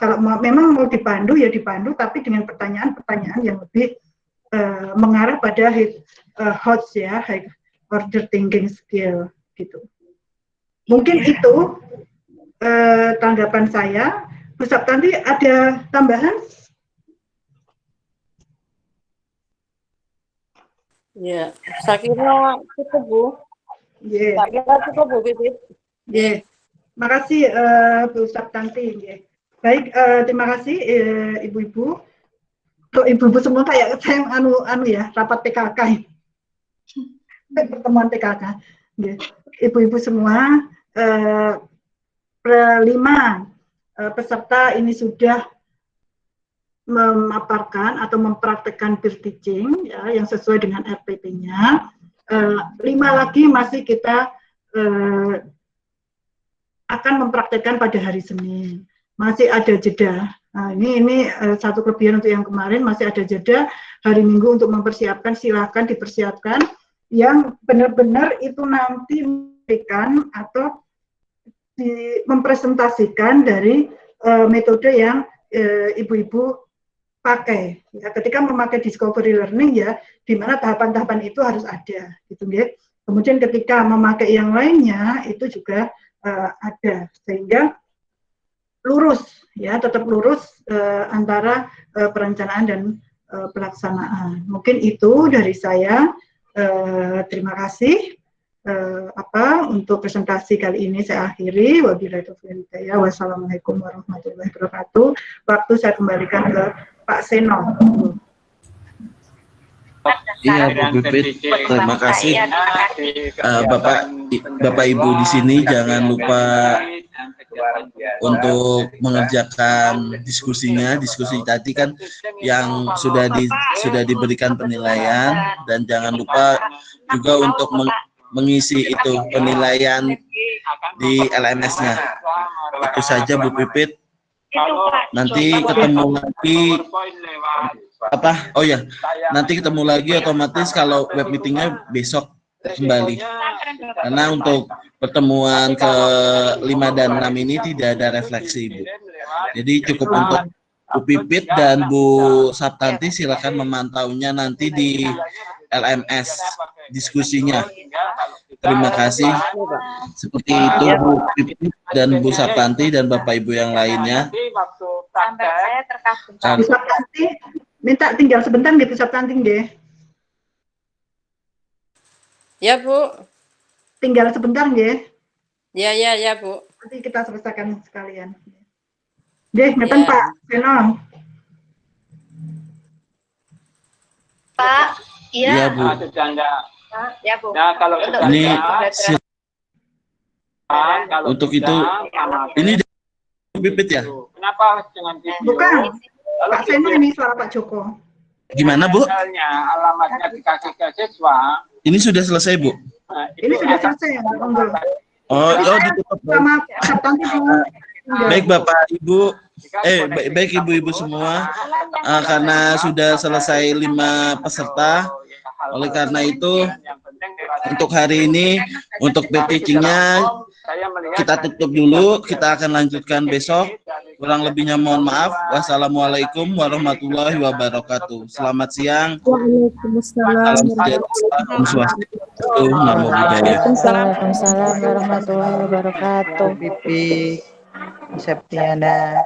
A: kalau memang mau dipandu ya dipandu, tapi dengan pertanyaan-pertanyaan yang lebih mengarah pada HOTS ya, high order thinking skill gitu. Mungkin itu tanggapan saya. Bu Saptanti ada tambahan?
E: Ya, saya kira cukup Bu.
A: Yeah.
E: Saya kira cukup Bu Pipit.
A: Yeah. Makasih Bu Saptanti. Yeah. Baik, terima kasih ibu-ibu. Untuk ibu-ibu semua kayak saya ya, rapat PKK. Pertemuan PKK. Yeah. Ibu-ibu semua, 5 peserta ini sudah memaparkan atau mempraktekkan peer teaching ya, yang sesuai dengan RPP-nya. 5 lagi masih kita akan mempraktekkan pada hari Senin. Masih ada jeda. Nah, ini satu kelebihan untuk yang kemarin, masih ada jeda hari Minggu untuk mempersiapkan. Silakan dipersiapkan yang benar-benar itu nanti memberikan atau mempresentasikan dari metode yang ibu-ibu pakai. Ya, ketika memakai discovery learning ya, di mana tahapan-tahapan itu harus ada, gitu ya. Kemudian ketika memakai yang lainnya itu juga ada, sehingga lurus ya, tetap lurus antara perencanaan dan pelaksanaan. Mungkin itu dari saya. Terima kasih. Untuk presentasi kali ini saya akhiri. Wabillahi taufiq wal hidayah. Wassalamualaikum warahmatullahi wabarakatuh. Waktu saya kembalikan ke Pak Seno.
O: Iya Bu Pipit, terima kasih. Bapak Ibu di sini jangan lupa untuk mengerjakan diskusi tadi kan yang sudah diberikan penilaian, dan jangan lupa juga untuk mengisi itu penilaian di LMS-nya. Itu saja Bu Pipit. Nanti ketemu lagi nanti ketemu lagi otomatis kalau web meetingnya besok kembali, karena untuk pertemuan ke-5 dan 6 ini tidak ada refleksi Bu. Jadi cukup untuk Bu Pipit dan Bu Saptanti silakan memantaunya nanti di LMS diskusinya. Terima kasih. Seperti itu Bu Pipit dan Bu Saptanti dan Bapak Ibu yang lainnya.
A: Bu Saptanti minta tinggal sebentar nggih Bu Saptanti nggih.
E: Ya Bu.
A: Tinggal sebentar nggih.
E: Ya Bu.
A: Nanti kita selesaikan sekalian. Nggih, ngeten Pak Seno.
L: Pak,
O: iya Bu.
L: Ya Bu.
M: Nah, kalau
O: ini untuk itu ini Pipit ya?
M: Kenapa dengan video?
A: Bukan. Pak Seno ini suara Pak Joko.
O: Gimana Bu?
M: Misalnya alamatnya dikasih ke siswa.
O: Ini sudah selesai Bu?
A: Ini sudah selesai ya, monggo.
O: Ditutup.
A: Sama Saptanti dulu.
O: Baik Bapak Ibu, baik Ibu-ibu semua, karena sudah selesai 5 peserta, oleh karena itu untuk hari ini untuk teaching-nya kita tutup dulu, kita akan lanjutkan besok. Kurang lebihnya mohon maaf. Wassalamualaikum warahmatullahi wabarakatuh. Selamat siang.
C: Waalaikumsalam.
O: Salam sejahtera.
D: Waalaikumsalam warahmatullahi wabarakatuh.
P: Pipi Septiana.